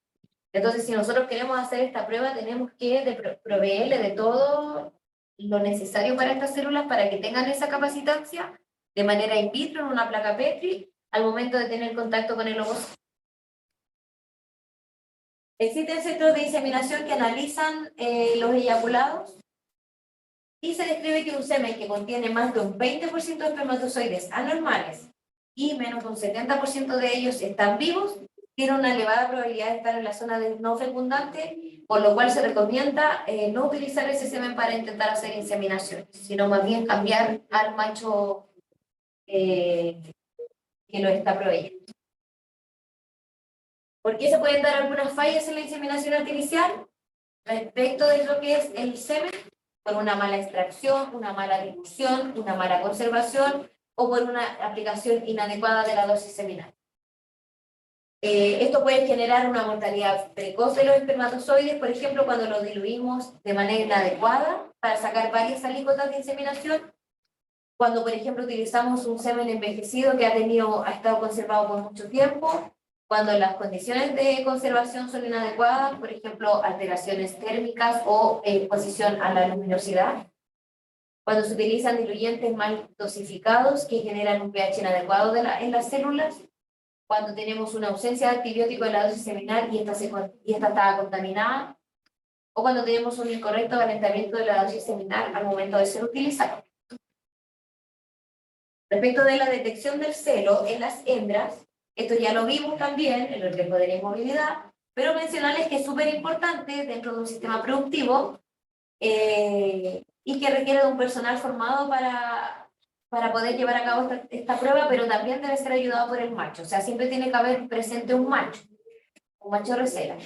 Entonces, si nosotros queremos hacer esta prueba, tenemos que proveerle de todo lo necesario para estas células para que tengan esa capacitancia de manera in vitro en una placa Petri al momento de tener contacto con el ovocito. Existen centros de inseminación que analizan los eyaculados y se describe que un semen que contiene más de un 20% de espermatozoides anormales y menos de un 70% de ellos están vivos, tiene una elevada probabilidad de estar en la zona de no fecundante, por lo cual se recomienda no utilizar ese semen para intentar hacer inseminaciones, sino más bien cambiar al macho que lo está proveyendo. ¿Por qué se pueden dar algunas fallas en la inseminación artificial? Respecto de lo que es el semen, por una mala extracción, una mala difusión, una mala conservación o por una aplicación inadecuada de la dosis seminal. Esto puede generar una mortalidad precoz de los espermatozoides, por ejemplo, cuando los diluimos de manera inadecuada para sacar varias alícuotas de inseminación, cuando, por ejemplo, utilizamos un semen envejecido que ha estado conservado por mucho tiempo, cuando las condiciones de conservación son inadecuadas, por ejemplo, alteraciones térmicas o exposición a la luminosidad, cuando se utilizan diluyentes mal dosificados que generan un pH inadecuado en las células, cuando tenemos una ausencia de antibiótico en la dosis seminal y esta estaba contaminada, o cuando tenemos un incorrecto calentamiento de la dosis seminal al momento de ser utilizado. Respecto de la detección del celo en las hembras, esto ya lo vimos también en el riesgo de la inmovilidad, pero mencionarles que es súper importante dentro de un sistema productivo y que requiere de un personal formado para poder llevar a cabo esta prueba, pero también debe ser ayudado por el macho. O sea, siempre tiene que haber presente un macho recela.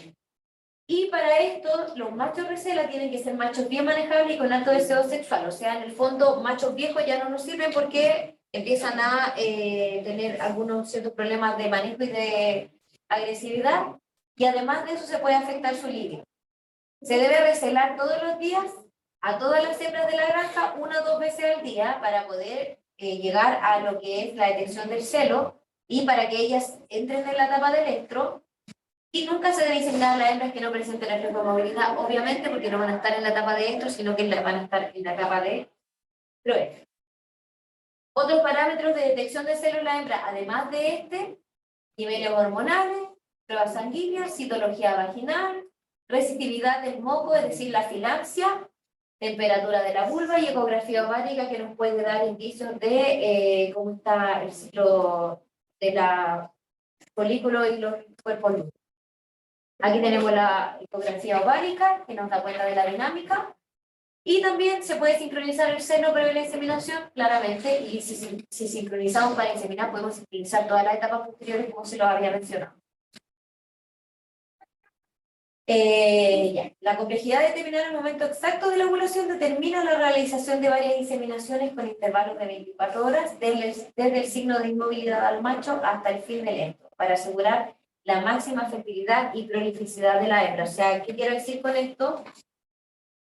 Y para esto, los machos recela tienen que ser machos bien manejables y con alto deseo sexual. O sea, en el fondo, machos viejos ya no nos sirven porque empiezan a tener algunos ciertos problemas de manejo y de agresividad, y además de eso se puede afectar su libido. Se debe recelar todos los días a todas las hembras de la granja 1 o 2 veces al día para poder llegar a lo que es la detección del celo y para que ellas entren en la etapa de electro. Y nunca se debe inseminar a las hembras que no presenten la riesgo de movilidad, obviamente, porque no van a estar en la etapa de electro, sino que van a estar en la etapa de proestro. Otros parámetros de detección de celo en la hembra, además de niveles hormonales, pruebas sanguíneas, citología vaginal, resistividad del moco, es decir, la filancia, temperatura de la vulva y ecografía ovárica que nos puede dar indicios de cómo está el ciclo de la folículo y los cuerpos lúteos. Aquí tenemos la ecografía ovárica que nos da cuenta de la dinámica. Y también se puede sincronizar el seno previo a la inseminación, claramente, y si sincronizamos para inseminar, podemos sincronizar todas las etapas posteriores como se lo había mencionado. La complejidad de determinar el momento exacto de la ovulación determina la realización de varias inseminaciones con intervalos de 24 horas desde el signo de inmovilidad al macho hasta el fin del evento, para asegurar la máxima fertilidad y prolificidad de la hembra. O sea, ¿qué quiero decir con esto?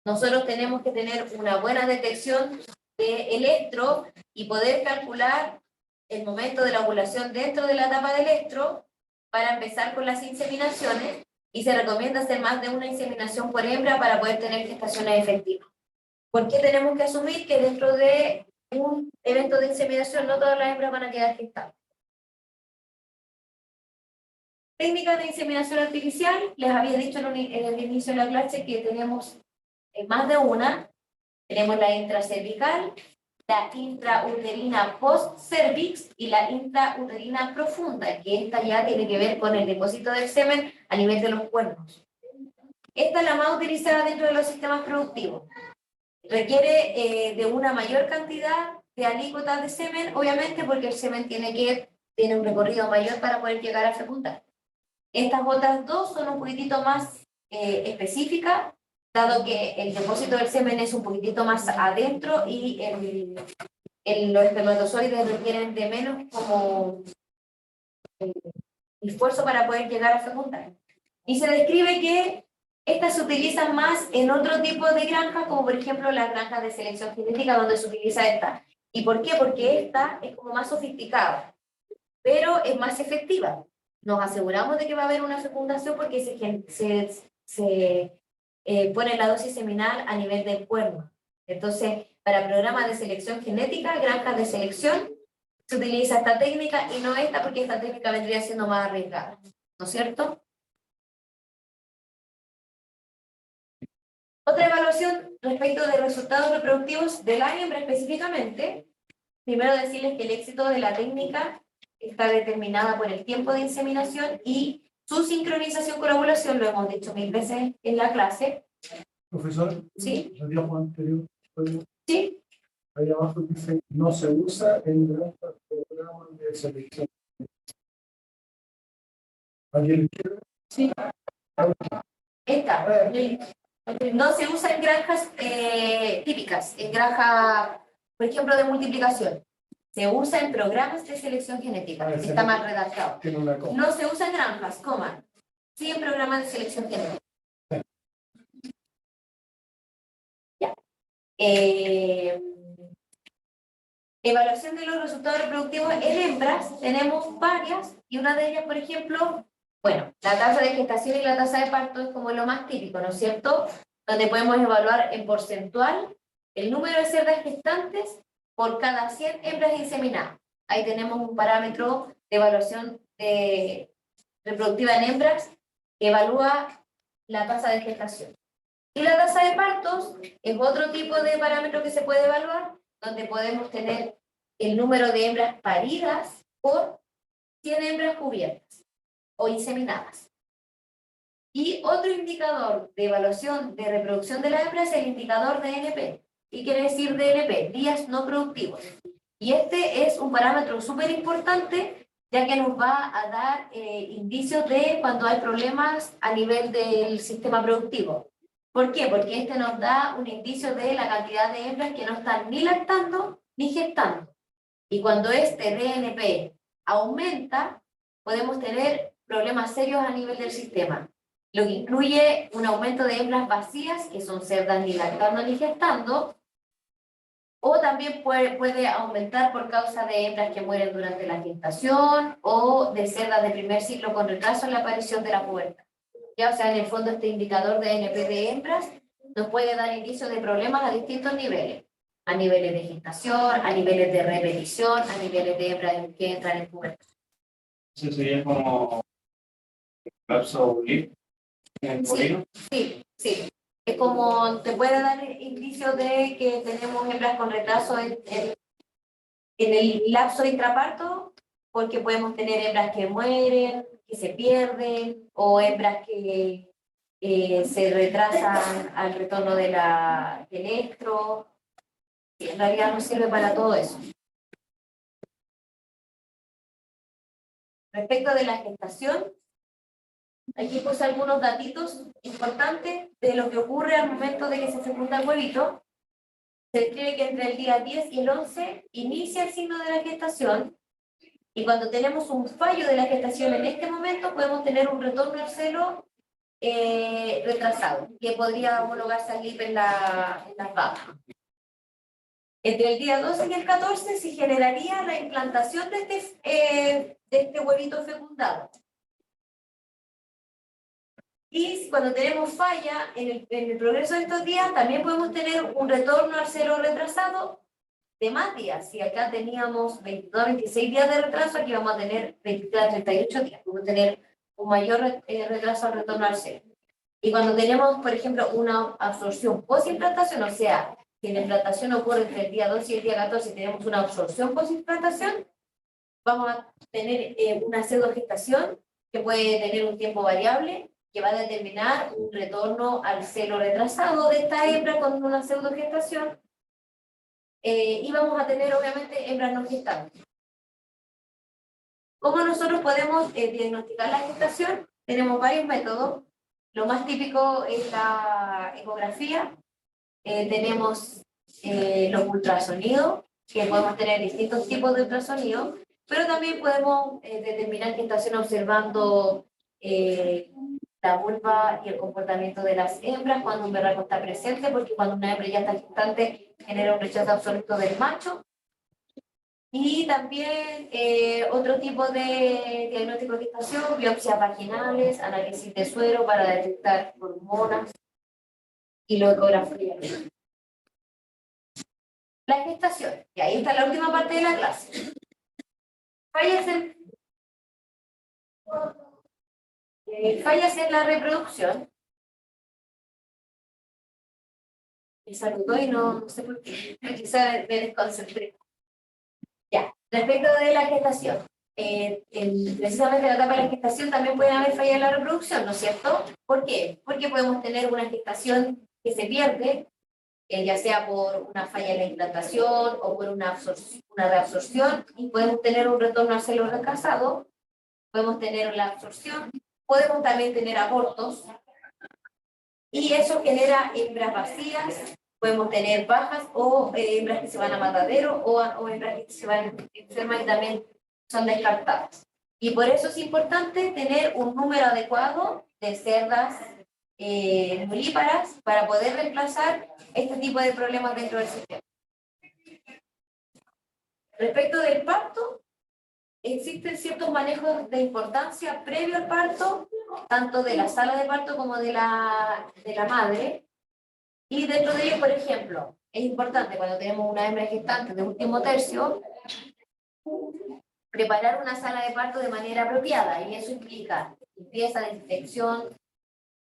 Nosotros tenemos que tener una buena detección de electro y poder calcular el momento de la ovulación dentro de la etapa de electro para empezar con las inseminaciones, y se recomienda hacer más de una inseminación por hembra para poder tener gestaciones efectivas. ¿Por qué tenemos que asumir que dentro de un evento de inseminación no todas las hembras van a quedar gestadas? Técnicas de inseminación artificial, les había dicho en el inicio de la clase que tenemos más de una. Tenemos la intracervical, la intrauterina post-cervix y la intrauterina profunda, que esta ya tiene que ver con el depósito del semen a nivel de los cuernos. Esta es la más utilizada dentro de los sistemas productivos. Requiere de una mayor cantidad de alícuotas de semen, obviamente, porque el semen tiene un recorrido mayor para poder llegar a fecundar. Estas otras dos son un poquitito más específicas, dado que el depósito del semen es un poquitito más adentro y los espermatozoides requieren de menos como esfuerzo para poder llegar a fecundar. Y se describe que estas se utilizan más en otro tipo de granjas, como por ejemplo las granjas de selección genética, donde se utiliza esta. ¿Y por qué? Porque esta es como más sofisticada, pero es más efectiva. Nos aseguramos de que va a haber una fecundación porque se pone la dosis seminal a nivel del cuerno. Entonces, para programas de selección genética, granjas de selección, se utiliza esta técnica y no esta, porque esta técnica vendría siendo más arriesgada, ¿no es cierto? Otra evaluación respecto de resultados reproductivos de la hembra específicamente. Primero decirles que el éxito de la técnica está determinada por el tiempo de inseminación y su sincronización con la ovulación, lo hemos dicho 1000 veces en la clase. Profesor, ¿Sí? el diapo anterior, Sí. ahí abajo dice, no se usa en granjas programas de selección. ¿Alguien le quiere? Sí. Esta. No se usa en granjas típicas, en granjas, por ejemplo, de multiplicación. Se usa en programas de selección genética, está más redactado. Tiene una coma. No se usa en granjas, coma. Sí en programas de selección genética. Ya. Evaluación de los resultados reproductivos en hembras, tenemos varias, y una de ellas, por ejemplo, bueno, la tasa de gestación y la tasa de parto es como lo más típico, ¿no es cierto? Donde podemos evaluar en porcentual el número de cerdas gestantes por cada 100 hembras inseminadas. Ahí tenemos un parámetro de evaluación reproductiva en hembras que evalúa la tasa de gestación. Y la tasa de partos es otro tipo de parámetro que se puede evaluar, donde podemos tener el número de hembras paridas por 100 hembras cubiertas o inseminadas. Y otro indicador de evaluación de reproducción de la hembra es el indicador DNP. ¿Qué quiere decir DNP? Días no productivos. Y este es un parámetro súper importante, ya que nos va a dar indicios de cuando hay problemas a nivel del sistema productivo. ¿Por qué? Porque este nos da un indicio de la cantidad de hembras que no están ni lactando ni gestando. Y cuando este DNP aumenta, podemos tener problemas serios a nivel del sistema, lo que incluye un aumento de hembras vacías, que son cerdas ni lactando ni gestando, o también puede aumentar por causa de hembras que mueren durante la gestación o de cerdas de primer ciclo con retraso en la aparición de la pubertad. Ya, o sea, en el fondo este indicador de DNP de hembras nos puede dar indicios de problemas a distintos niveles. A niveles de gestación, a niveles de repetición, a niveles de hembras que entran en pubertad. Eso sería como colapso ovular. en el bovino. Sí, sí. Es como te puede dar indicios de que tenemos hembras con retraso en el lapso intraparto, porque podemos tener hembras que mueren, que se pierden, o hembras que se retrasan al retorno del estro. Sí, en realidad nos sirve para todo eso. Respecto de la gestación, aquí puse algunos datitos importantes de lo que ocurre al momento de que se fecunda el huevito. Se describe que entre el día 10 y el 11 inicia el signo de la gestación, y cuando tenemos un fallo de la gestación en este momento podemos tener un retorno al celo retrasado, que podría homologarse al LIP en las vacas. Entre el día 12 y el 14 se generaría la implantación de este huevito fecundado. Y cuando tenemos falla en el progreso de estos días, también podemos tener un retorno al celo retrasado de más días. Si acá teníamos 22, 26 días de retraso, aquí vamos a tener 23, 38 días. Vamos a tener un mayor retraso al retorno al celo. Y cuando tenemos, por ejemplo, una absorción post-implantación, o sea, si la implantación ocurre entre el día 12 y el día 14, tenemos una absorción post-implantación, vamos a tener una pseudogestación que puede tener un tiempo variable, que va a determinar un retorno al celo retrasado de esta hembra con una pseudogestación, y vamos a tener obviamente hembras no gestantes. ¿Cómo nosotros podemos diagnosticar la gestación? Tenemos varios métodos. Lo más típico es la ecografía. Tenemos los ultrasonidos, que podemos tener distintos tipos de ultrasonidos, pero también podemos determinar gestación observando la vulva y el comportamiento de las hembras cuando un berraco está presente, porque cuando una hembra ya está gestante genera un rechazo absoluto del macho. Y también otro tipo de diagnóstico de gestación, biopsias vaginales, análisis de suero para detectar hormonas y luego ecografía. La gestación, y ahí está la última parte de la clase. Fallas en la reproducción. Me saludó y no sé por qué, quizá me desconcentré. Ya, respecto de la gestación, precisamente en la etapa de la gestación también puede haber fallas en la reproducción, ¿no es cierto? ¿Por qué? Porque podemos tener una gestación que se pierde, ya sea por una falla en la implantación o por una reabsorción, y podemos tener un retorno al celo retrasado, podemos tener la absorción, podemos también tener abortos, y eso genera hembras vacías, podemos tener bajas o hembras que se van a matadero o hembras que se van enfermas y también son descartadas. Y por eso es importante tener un número adecuado de cerdas nulíparas para poder reemplazar este tipo de problemas dentro del sistema. Respecto del parto, existen ciertos manejos de importancia previo al parto, tanto de la sala de parto como de la madre. Y dentro de ellos, por ejemplo, es importante cuando tenemos una hembra gestante de último tercio, preparar una sala de parto de manera apropiada, y eso implica limpieza, desinfección,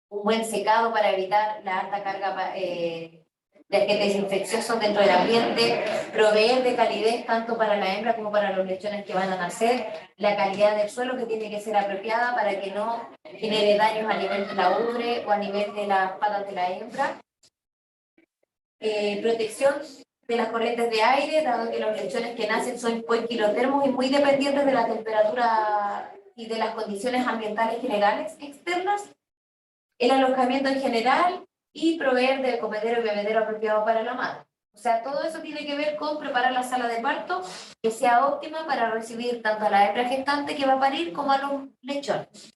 un buen secado para evitar la alta carga de agentes infecciosos dentro del ambiente, proveer de calidez tanto para la hembra como para los lechones que van a nacer, la calidad del suelo que tiene que ser apropiada para que no genere daños a nivel de la ubre o a nivel de las patas de la hembra. Protección de las corrientes de aire, dado que los lechones que nacen son poiquilotermos y muy dependientes de la temperatura y de las condiciones ambientales generales externas, el alojamiento en general y proveer de comedero y bebedero apropiado para la madre. O sea, todo eso tiene que ver con preparar la sala de parto que sea óptima para recibir tanto a la hembra gestante que va a parir como a los lechones.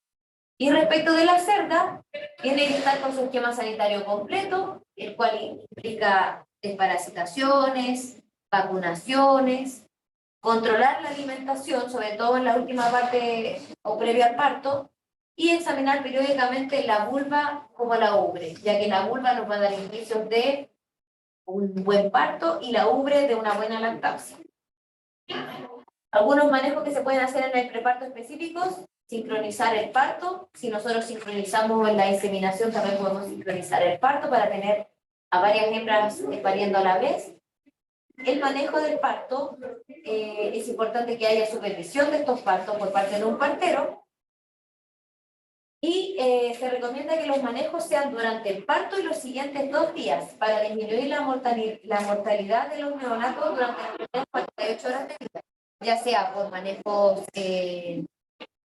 Y respecto de la cerda, tiene que estar con su esquema sanitario completo, el cual implica desparasitaciones, vacunaciones, controlar la alimentación, sobre todo en la última parte o previo al parto, y examinar periódicamente la vulva como la ubre, ya que la vulva nos va a dar indicios de un buen parto y la ubre de una buena lactancia. Algunos manejos que se pueden hacer en el preparto específicos sincronizar el parto. Si nosotros sincronizamos la inseminación, también podemos sincronizar el parto para tener a varias hembras pariendo a la vez. El manejo del parto, es importante que haya supervisión de estos partos por parte de un partero. Y se recomienda que los manejos sean durante el parto y los siguientes 2 días para disminuir la mortalidad de los neonatos durante las primeras 48 horas de vida, ya sea por manejos de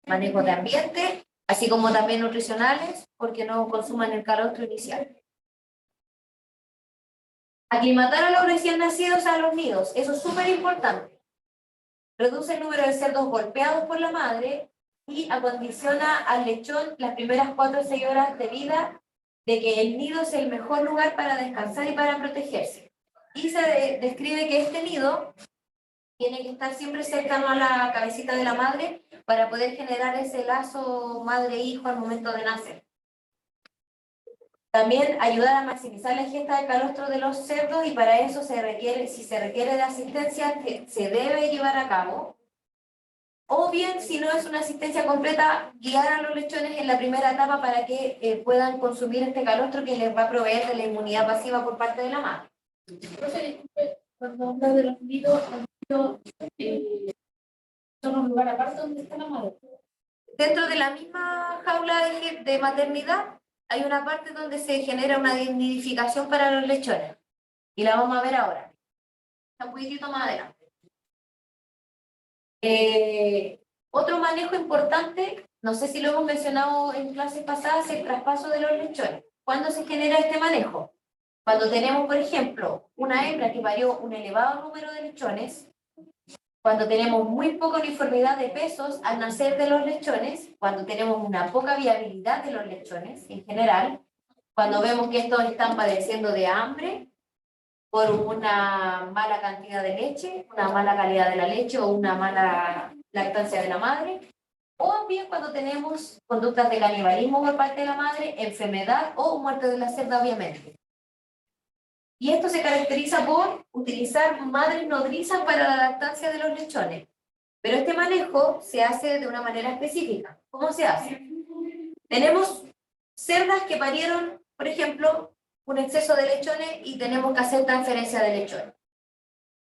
ambiente, así como también nutricionales, porque no consuman el calostro inicial. Aclimatar a los recién nacidos a los nidos, eso es súper importante. Reduce el número de cerdos golpeados por la madre y acondiciona al lechón las primeras 4 o 6 horas de vida de que el nido es el mejor lugar para descansar y para protegerse. Y se describe que este nido tiene que estar siempre cercano a la cabecita de la madre para poder generar ese lazo madre-hijo al momento de nacer. También ayudar a maximizar la ingesta de calostro de los cerdos, y para eso si se requiere de asistencia, que se debe llevar a cabo. O bien, si no es una asistencia completa, guiar a los lechones en la primera etapa para que puedan consumir este calostro que les va a proveer de la inmunidad pasiva por parte de la madre. Profe, disculpe, cuando habla de los nidos son un lugar aparte donde está la madre. Dentro de la misma jaula de maternidad, hay una parte donde se genera una nidificación para los lechones. Y la vamos a ver ahora. Un poquitito más adelante. Otro manejo importante, no sé si lo hemos mencionado en clases pasadas, es el traspaso de los lechones. ¿Cuándo se genera este manejo? Cuando tenemos, por ejemplo, una hembra que parió un elevado número de lechones, cuando tenemos muy poca uniformidad de pesos al nacer de los lechones, cuando tenemos una poca viabilidad de los lechones en general, cuando vemos que estos están padeciendo de hambre por una mala cantidad de leche, una mala calidad de la leche o una mala lactancia de la madre, o bien cuando tenemos conductas de canibalismo por parte de la madre, enfermedad o muerte de la cerda, obviamente. Y esto se caracteriza por utilizar madres nodrizas para la lactancia de los lechones. Pero este manejo se hace de una manera específica. ¿Cómo se hace? Tenemos cerdas que parieron, por ejemplo, un exceso de lechones y tenemos que hacer transferencia de lechones.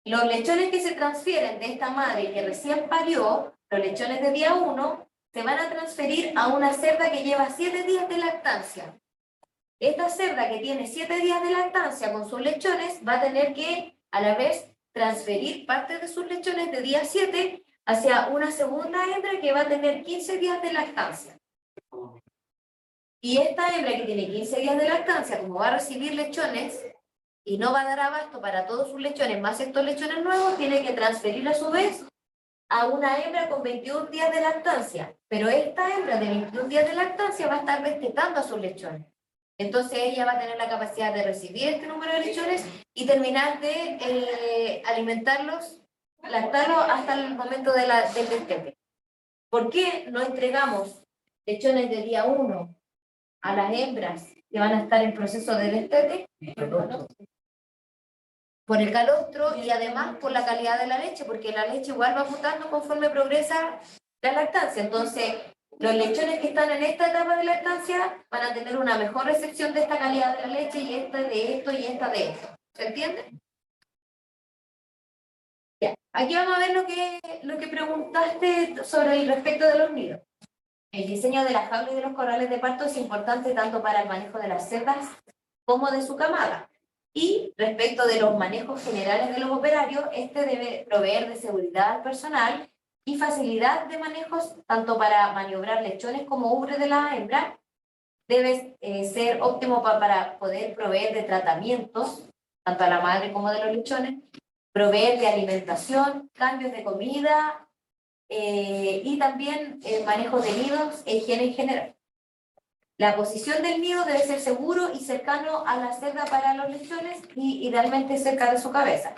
Los lechones que se transfieren de esta madre que recién parió, los lechones de día 1, se van a transferir a una cerda que lleva 7 días de lactancia. Esta cerda que tiene 7 días de lactancia con sus lechones va a tener que, a la vez, transferir parte de sus lechones de día 7 hacia una segunda hembra que va a tener 15 días de lactancia. Y esta hembra que tiene 15 días de lactancia, como va a recibir lechones y no va a dar abasto para todos sus lechones, más estos lechones nuevos, tiene que transferir a su vez a una hembra con 21 días de lactancia. Pero esta hembra de 21 días de lactancia va a estar destetando a sus lechones. Entonces ella va a tener la capacidad de recibir este número de lechones y terminar de alimentarlos, lactarlos hasta el momento del destete. ¿Por qué no entregamos lechones de día 1 a las hembras que van a estar en proceso de destete? Por el calostro y además por la calidad de la leche, porque la leche igual va mutando conforme progresa la lactancia. Entonces, los lechones que están en esta etapa de lactancia van a tener una mejor recepción de esta calidad de la leche y esta de esto y esta de esto. ¿Se entiende? Ya. Aquí vamos a ver lo que preguntaste sobre el respecto de los nidos. El diseño de la jaula y de los corrales de parto es importante tanto para el manejo de las cerdas como de su camada. Y respecto de los manejos generales de los operarios, este debe proveer de seguridad al personal y facilidad de manejos tanto para maniobrar lechones como ubres de la hembra. Debe ser óptimo para poder proveer de tratamientos, tanto a la madre como de los lechones, proveer de alimentación, cambios de comida y también manejo de nidos e higiene en general. La posición del nido debe ser seguro y cercano a la cerda para los lechones y idealmente cerca de su cabeza.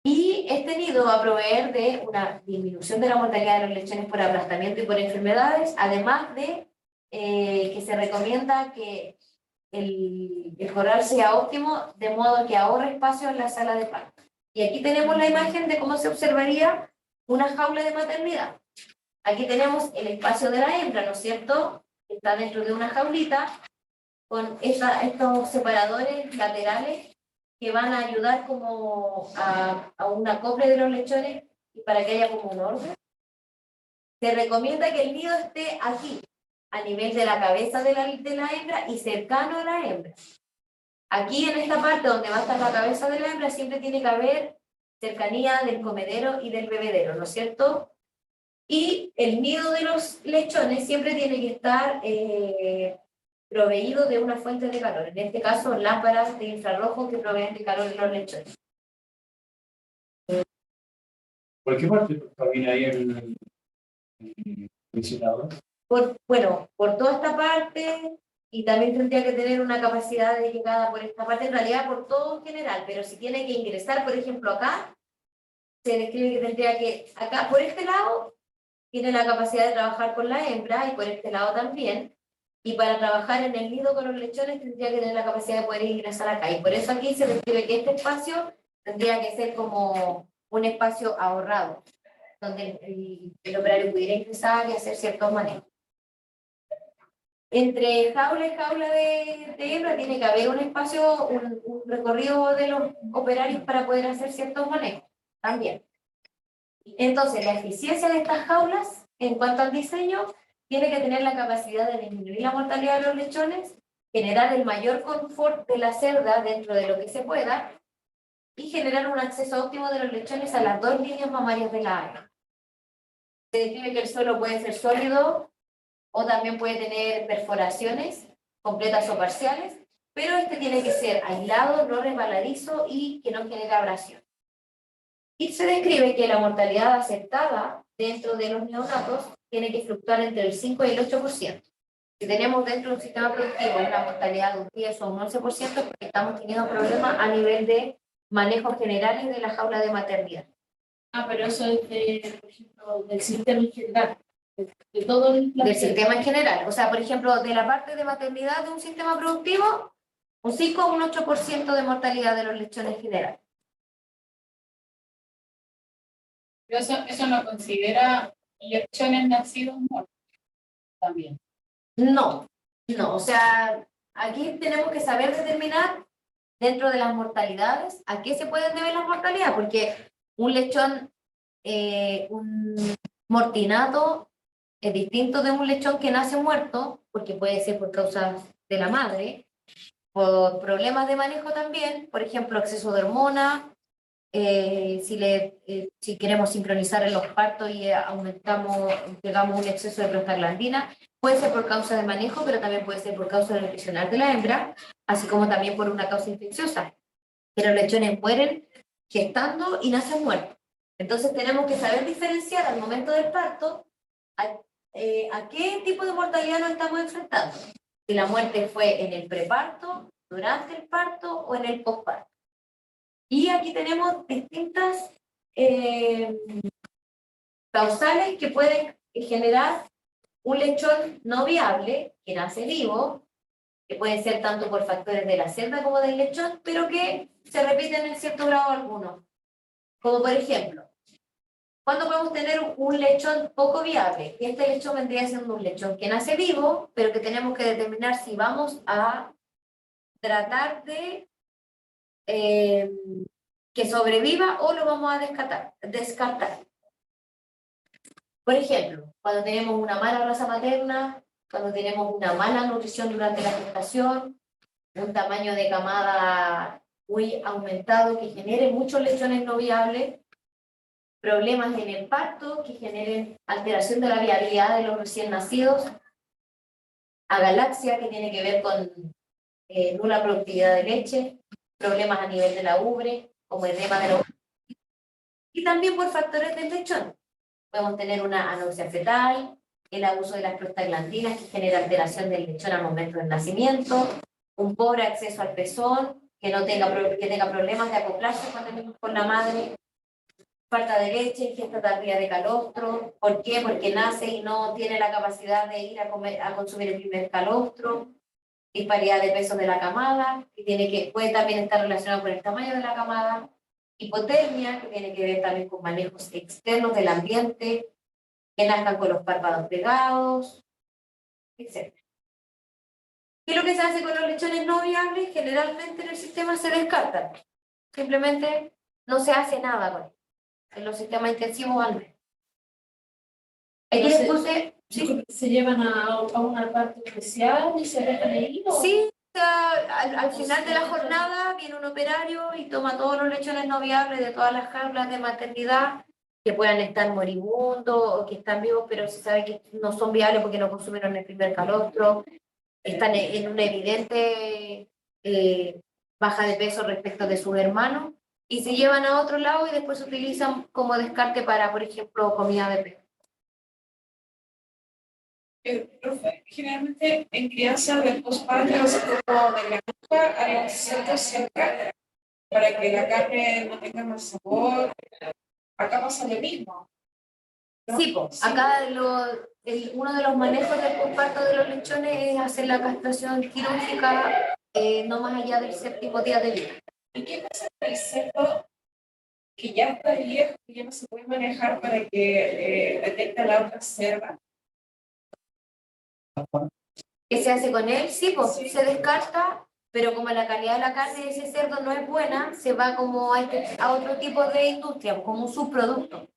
Y este nido va a proveer de una disminución de la mortalidad de los lechones por aplastamiento y por enfermedades, además de que se recomienda que el corral sea óptimo, de modo que ahorre espacio en la sala de parto. Y aquí tenemos la imagen de cómo se observaría una jaula de maternidad. Aquí tenemos el espacio de la hembra, ¿no es cierto? Está dentro de una jaulita con estos separadores laterales que van a ayudar como a un acople de los lechones y para que haya como un orden. Se recomienda que el nido esté aquí, a nivel de la cabeza de la hembra y cercano a la hembra. Aquí en esta parte donde va a estar la cabeza de la hembra siempre tiene que haber cercanía del comedero y del bebedero, ¿no es cierto? Y el nido de los lechones siempre tiene que estar proveído de una fuente de calor, en este caso lámparas de infrarrojo que proveen de calor en los lechones. ¿Por qué parte viene ahí el ventilador? Bueno, por toda esta parte, y también tendría que tener una capacidad de llegada por esta parte, en realidad por todo en general, pero si tiene que ingresar, por ejemplo, acá, se describe que tendría que, acá por este lado, tiene la capacidad de trabajar con la hembra, y por este lado también, y para trabajar en el nido con los lechones tendría que tener la capacidad de poder ingresar acá, y por eso aquí se describe que este espacio tendría que ser como un espacio ahorrado, donde el operario pudiera ingresar y hacer ciertos manejos. Entre jaula y jaula de hembra tiene que haber un espacio, un recorrido de los operarios para poder hacer ciertos manejos también. Entonces, la eficiencia de estas jaulas, en cuanto al diseño, tiene que tener la capacidad de disminuir la mortalidad de los lechones, generar el mayor confort de la cerda dentro de lo que se pueda, y generar un acceso óptimo de los lechones a las dos líneas mamarias de la hembra. Se describe que el suelo puede ser sólido, o también puede tener perforaciones completas o parciales, pero este tiene que ser aislado, no resbaladizo y que no genere abrasión. Y se describe que la mortalidad aceptada dentro de los neonatos tiene que fluctuar entre el 5 y el 8%. Si tenemos dentro de un sistema productivo una mortalidad de un 10 o un 11%, porque estamos teniendo problemas a nivel de manejos generales de la jaula de maternidad. Ah, pero eso es por ejemplo, del sistema en general. De todo el Del sistema en general. O sea, por ejemplo, de la parte de maternidad de un sistema productivo, un 5 o un 8% de mortalidad de los lechones general. Pero eso no considera lechones nacidos muertos también. No, no. O sea, aquí tenemos que saber determinar dentro de las mortalidades a qué se pueden deber las mortalidades, porque un lechón, un mortinato, es distinto de un lechón que nace muerto, porque puede ser por causas de la madre, por problemas de manejo también, por ejemplo, exceso de hormonas, si queremos sincronizar en los partos y pegamos un exceso de prostaglandina, puede ser por causa de manejo, pero también puede ser por causa nutricional de la hembra, así como también por una causa infecciosa. Pero los lechones mueren gestando y nacen muertos. Entonces tenemos que saber diferenciar al momento del parto a qué tipo de mortalidad nos estamos enfrentando. Si la muerte fue en el preparto, durante el parto o en el posparto. Y aquí tenemos distintas causales que pueden generar un lechón no viable, que nace vivo, que puede ser tanto por factores de la cerda como del lechón, pero que se repiten en cierto grado algunos. Como por ejemplo, ¿cuándo podemos tener un lechón poco viable? Este lechón vendría siendo un lechón que nace vivo, pero que tenemos que determinar si vamos a tratar de que sobreviva o lo vamos a descartar. Por ejemplo, cuando tenemos una mala raza materna, cuando tenemos una mala nutrición durante la gestación, un tamaño de camada muy aumentado que genere muchos lechones no viables, problemas en el parto que generen alteración de la viabilidad de los recién nacidos, agalaxia que tiene que ver con nula productividad de leche, problemas a nivel de la ubre, como edema de la ubre, y también por factores del lechón. Podemos tener una anorexia fetal, el abuso de las prostaglandinas que genera alteración del lechón al momento del nacimiento, un pobre acceso al pezón, que tenga problemas de acoplarse con la madre, falta de leche, ingesta tardía de calostro. ¿Por qué? Porque nace y no tiene la capacidad de ir a consumir el primer calostro, disparidad de peso de la camada, que puede también estar relacionado con el tamaño de la camada, hipotermia, que tiene que ver también con manejos externos del ambiente, que nazcan con los párpados pegados, etc. ¿Qué es lo que se hace con los lechones no viables? Generalmente en el sistema se descartan. Simplemente no se hace nada con ellos. En los sistemas intensivos al menos. Aquí les puse... ¿sí? ¿Se llevan a una parte especial y se dejan ahí? ¿O? Sí, o sea, al final de la jornada viene un operario y toma todos los lechones no viables de todas las jaulas de maternidad que puedan estar moribundos o que están vivos, pero se sabe que no son viables porque no consumieron el primer calostro, están en una evidente baja de peso respecto de sus hermanos y se llevan a otro lado y después se utilizan como descarte para, por ejemplo, comida de perro. Profe, generalmente en crianza de posparto, como de granja, hay un cierto cerca para que la carne no tenga más sabor. Acá pasa lo mismo, ¿no? Sí, acá uno de los manejos del posparto de los lechones es hacer la castración quirúrgica no más allá del 7º día de vida. ¿Y qué pasa con el cerdo que ya está viejo, que ya no se puede manejar para que detecte la otra cerda? ¿Qué se hace con él? Sí, pues Sí. se descarta, pero como la calidad de la carne de ese cerdo no es buena, se va como a otro tipo de industria, como un subproducto.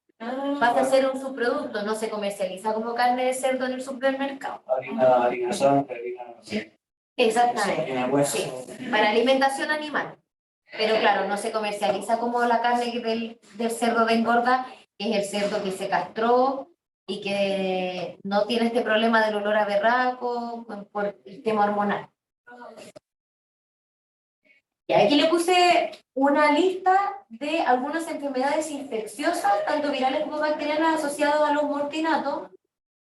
Pasa a ser un subproducto, no se comercializa como carne de cerdo en el supermercado. Harina sangre, harina... Exactamente, Harina hueso. sí, para alimentación animal. Pero claro, no se comercializa como la carne del cerdo de engorda, que es el cerdo que se castró y que no tiene este problema del olor a berraco por el tema hormonal. Y aquí le puse una lista de algunas enfermedades infecciosas, tanto virales como bacterianas, asociadas a los mortinatos.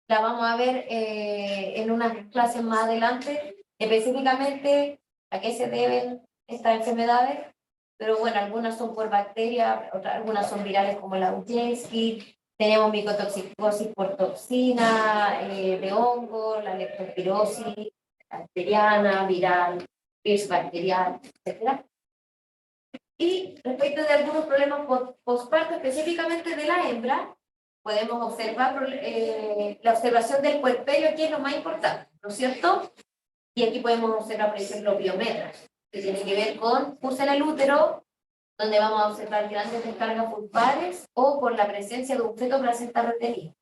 La vamos a ver en unas clases más adelante, específicamente a qué se deben estas enfermedades. Pero bueno, algunas son por bacterias, algunas son virales como la Ujenski, tenemos micotoxicosis por toxina, de hongo, la leptospirosis bacteriana, viral, virus bacterial, etc. Y respecto de algunos problemas postparto, específicamente de la hembra, podemos observar la observación del puerperio, aquí es lo más importante, ¿no es cierto? Y aquí podemos observar, por ejemplo, biometras, que tiene que ver con pus en el útero, donde vamos a observar grandes descargas pulpares o por la presencia de un feto placenta retenido.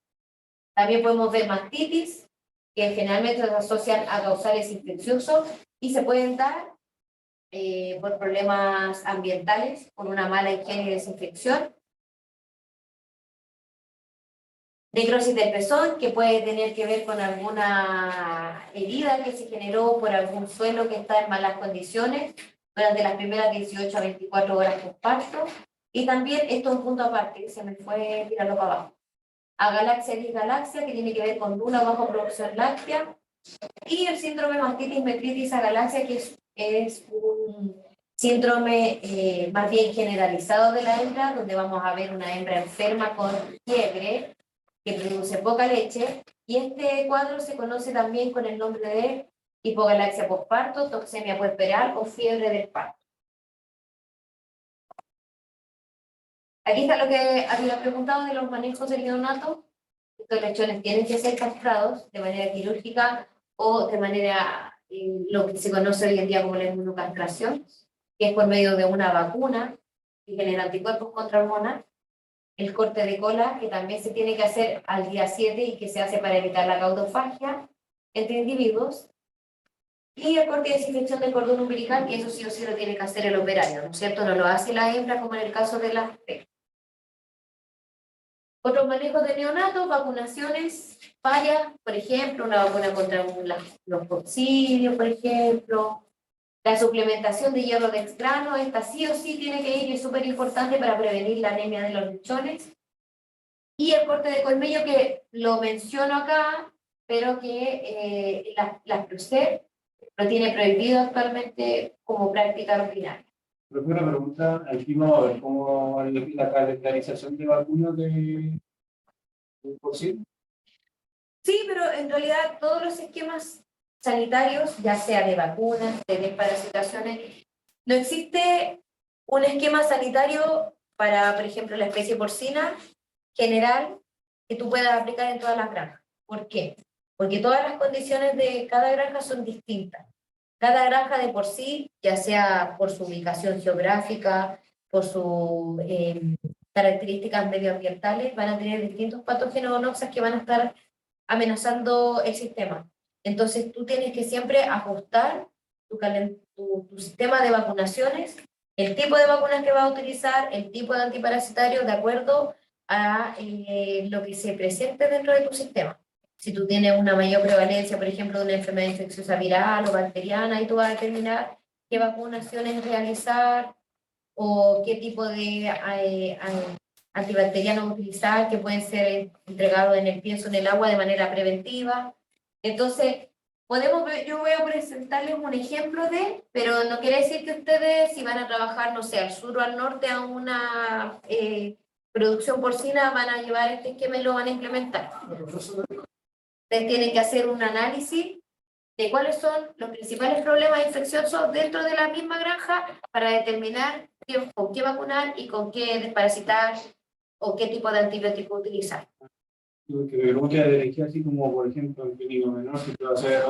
También podemos ver mastitis, que generalmente se asocian a causales infecciosos y se pueden dar por problemas ambientales, por una mala higiene y desinfección. Necrosis del pezón, que puede tener que ver con alguna herida que se generó por algún suelo que está en malas condiciones durante las primeras 18 a 24 horas postparto. Y también, esto es un punto aparte, se me fue tirarlo para abajo. Agalaxia y disgalaxia, que tiene que ver con una baja producción láctea. Y el síndrome mastitis metritis agalaxia, que es un síndrome más bien generalizado de la hembra, donde vamos a ver una hembra enferma con fiebre, que produce poca leche, y este cuadro se conoce también con el nombre de hipogalaxia postparto, toxemia puerperal o fiebre del parto. Aquí está lo que había preguntado de los manejos del neonato. Estos lechones tienen que ser castrados de manera quirúrgica o de manera, lo que se conoce hoy en día como la inmunocastración, que es por medio de una vacuna que genera anticuerpos contra hormonas. El corte de cola, que también se tiene que hacer al día 7 y que se hace para evitar la caudofagia entre individuos. Y el corte y desinfección del cordón umbilical, que eso sí o sí lo tiene que hacer el operario, ¿no es cierto? No lo hace la hembra como en el caso de las PEC. Otros manejos de neonatos, vacunaciones varias, por ejemplo, una vacuna contra los coccidios, por ejemplo. La suplementación de hierro de extrano, esta sí o sí tiene que ir y es súper importante para prevenir la anemia de los lechones. Y el corte de colmillo, que lo menciono acá, pero que la PROCEP lo tiene prohibido actualmente como práctica rutinaria. Pero fue una pregunta, aquí vamos a ver cómo la calendarización de vacunas de porcino. Sí, pero en realidad todos los esquemas sanitarios, ya sea de vacunas, de desparasitaciones, no existe un esquema sanitario para, por ejemplo, la especie porcina general que tú puedas aplicar en todas las granjas. ¿Por qué? Porque todas las condiciones de cada granja son distintas. Cada granja de por sí, ya sea por su ubicación geográfica, por sus características medioambientales, van a tener distintos patógenos o noxas que van a estar amenazando el sistema. Entonces tú tienes que siempre ajustar tu sistema de vacunaciones, el tipo de vacunas que vas a utilizar, el tipo de antiparasitario, de acuerdo a lo que se presente dentro de tu sistema. Si tú tienes una mayor prevalencia, por ejemplo, de una enfermedad infecciosa viral o bacteriana, ahí tú vas a determinar qué vacunaciones realizar o qué tipo de antibacterianos utilizar, que pueden ser entregados en el pienso, en el agua de manera preventiva. Entonces, yo voy a presentarles un ejemplo pero no quiere decir que ustedes, si van a trabajar, no sé, al sur o al norte a una producción porcina, van a llevar este esquema y lo van a implementar. Ustedes tienen que hacer un análisis de cuáles son los principales problemas infecciosos dentro de la misma granja para determinar con qué vacunar y con qué desparasitar o qué tipo de antibiótico utilizar. Lo que me pregunta dirigir así como, por ejemplo, el clínico menor, si puede hacer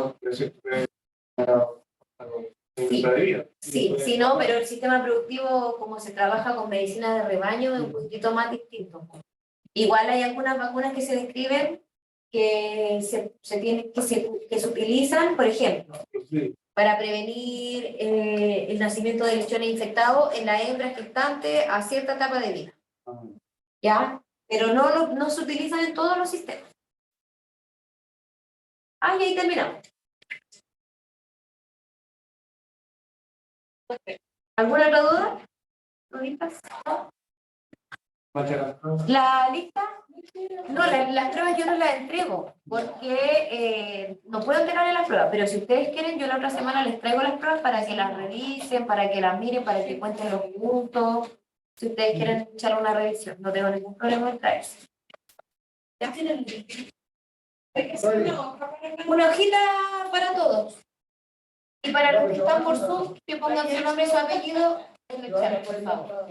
Sí, no, pero el sistema productivo, como se trabaja con medicina de rebaño, es un poquito más distinto. Igual hay algunas vacunas que se describen que se utilizan, por ejemplo, para prevenir el nacimiento de lechones infectados en la hembra gestante a cierta etapa de vida. ¿Ya? Pero no se utilizan en todos los sistemas. Y ahí terminamos. ¿Alguna otra duda? ¿Listas? La lista, no, las pruebas yo no las entrego porque no puedo entregarle las pruebas, pero si ustedes quieren, yo la otra semana les traigo las pruebas para que las revisen, para que las miren, para que cuenten los puntos. Si ustedes quieren echar una revisión, no tengo ningún problema en traerse. Ya tienen hay que hacer una hoja para Una hojita para todos. Y para los que están por Zoom, que pongan su nombre y su apellido en el chat, por favor.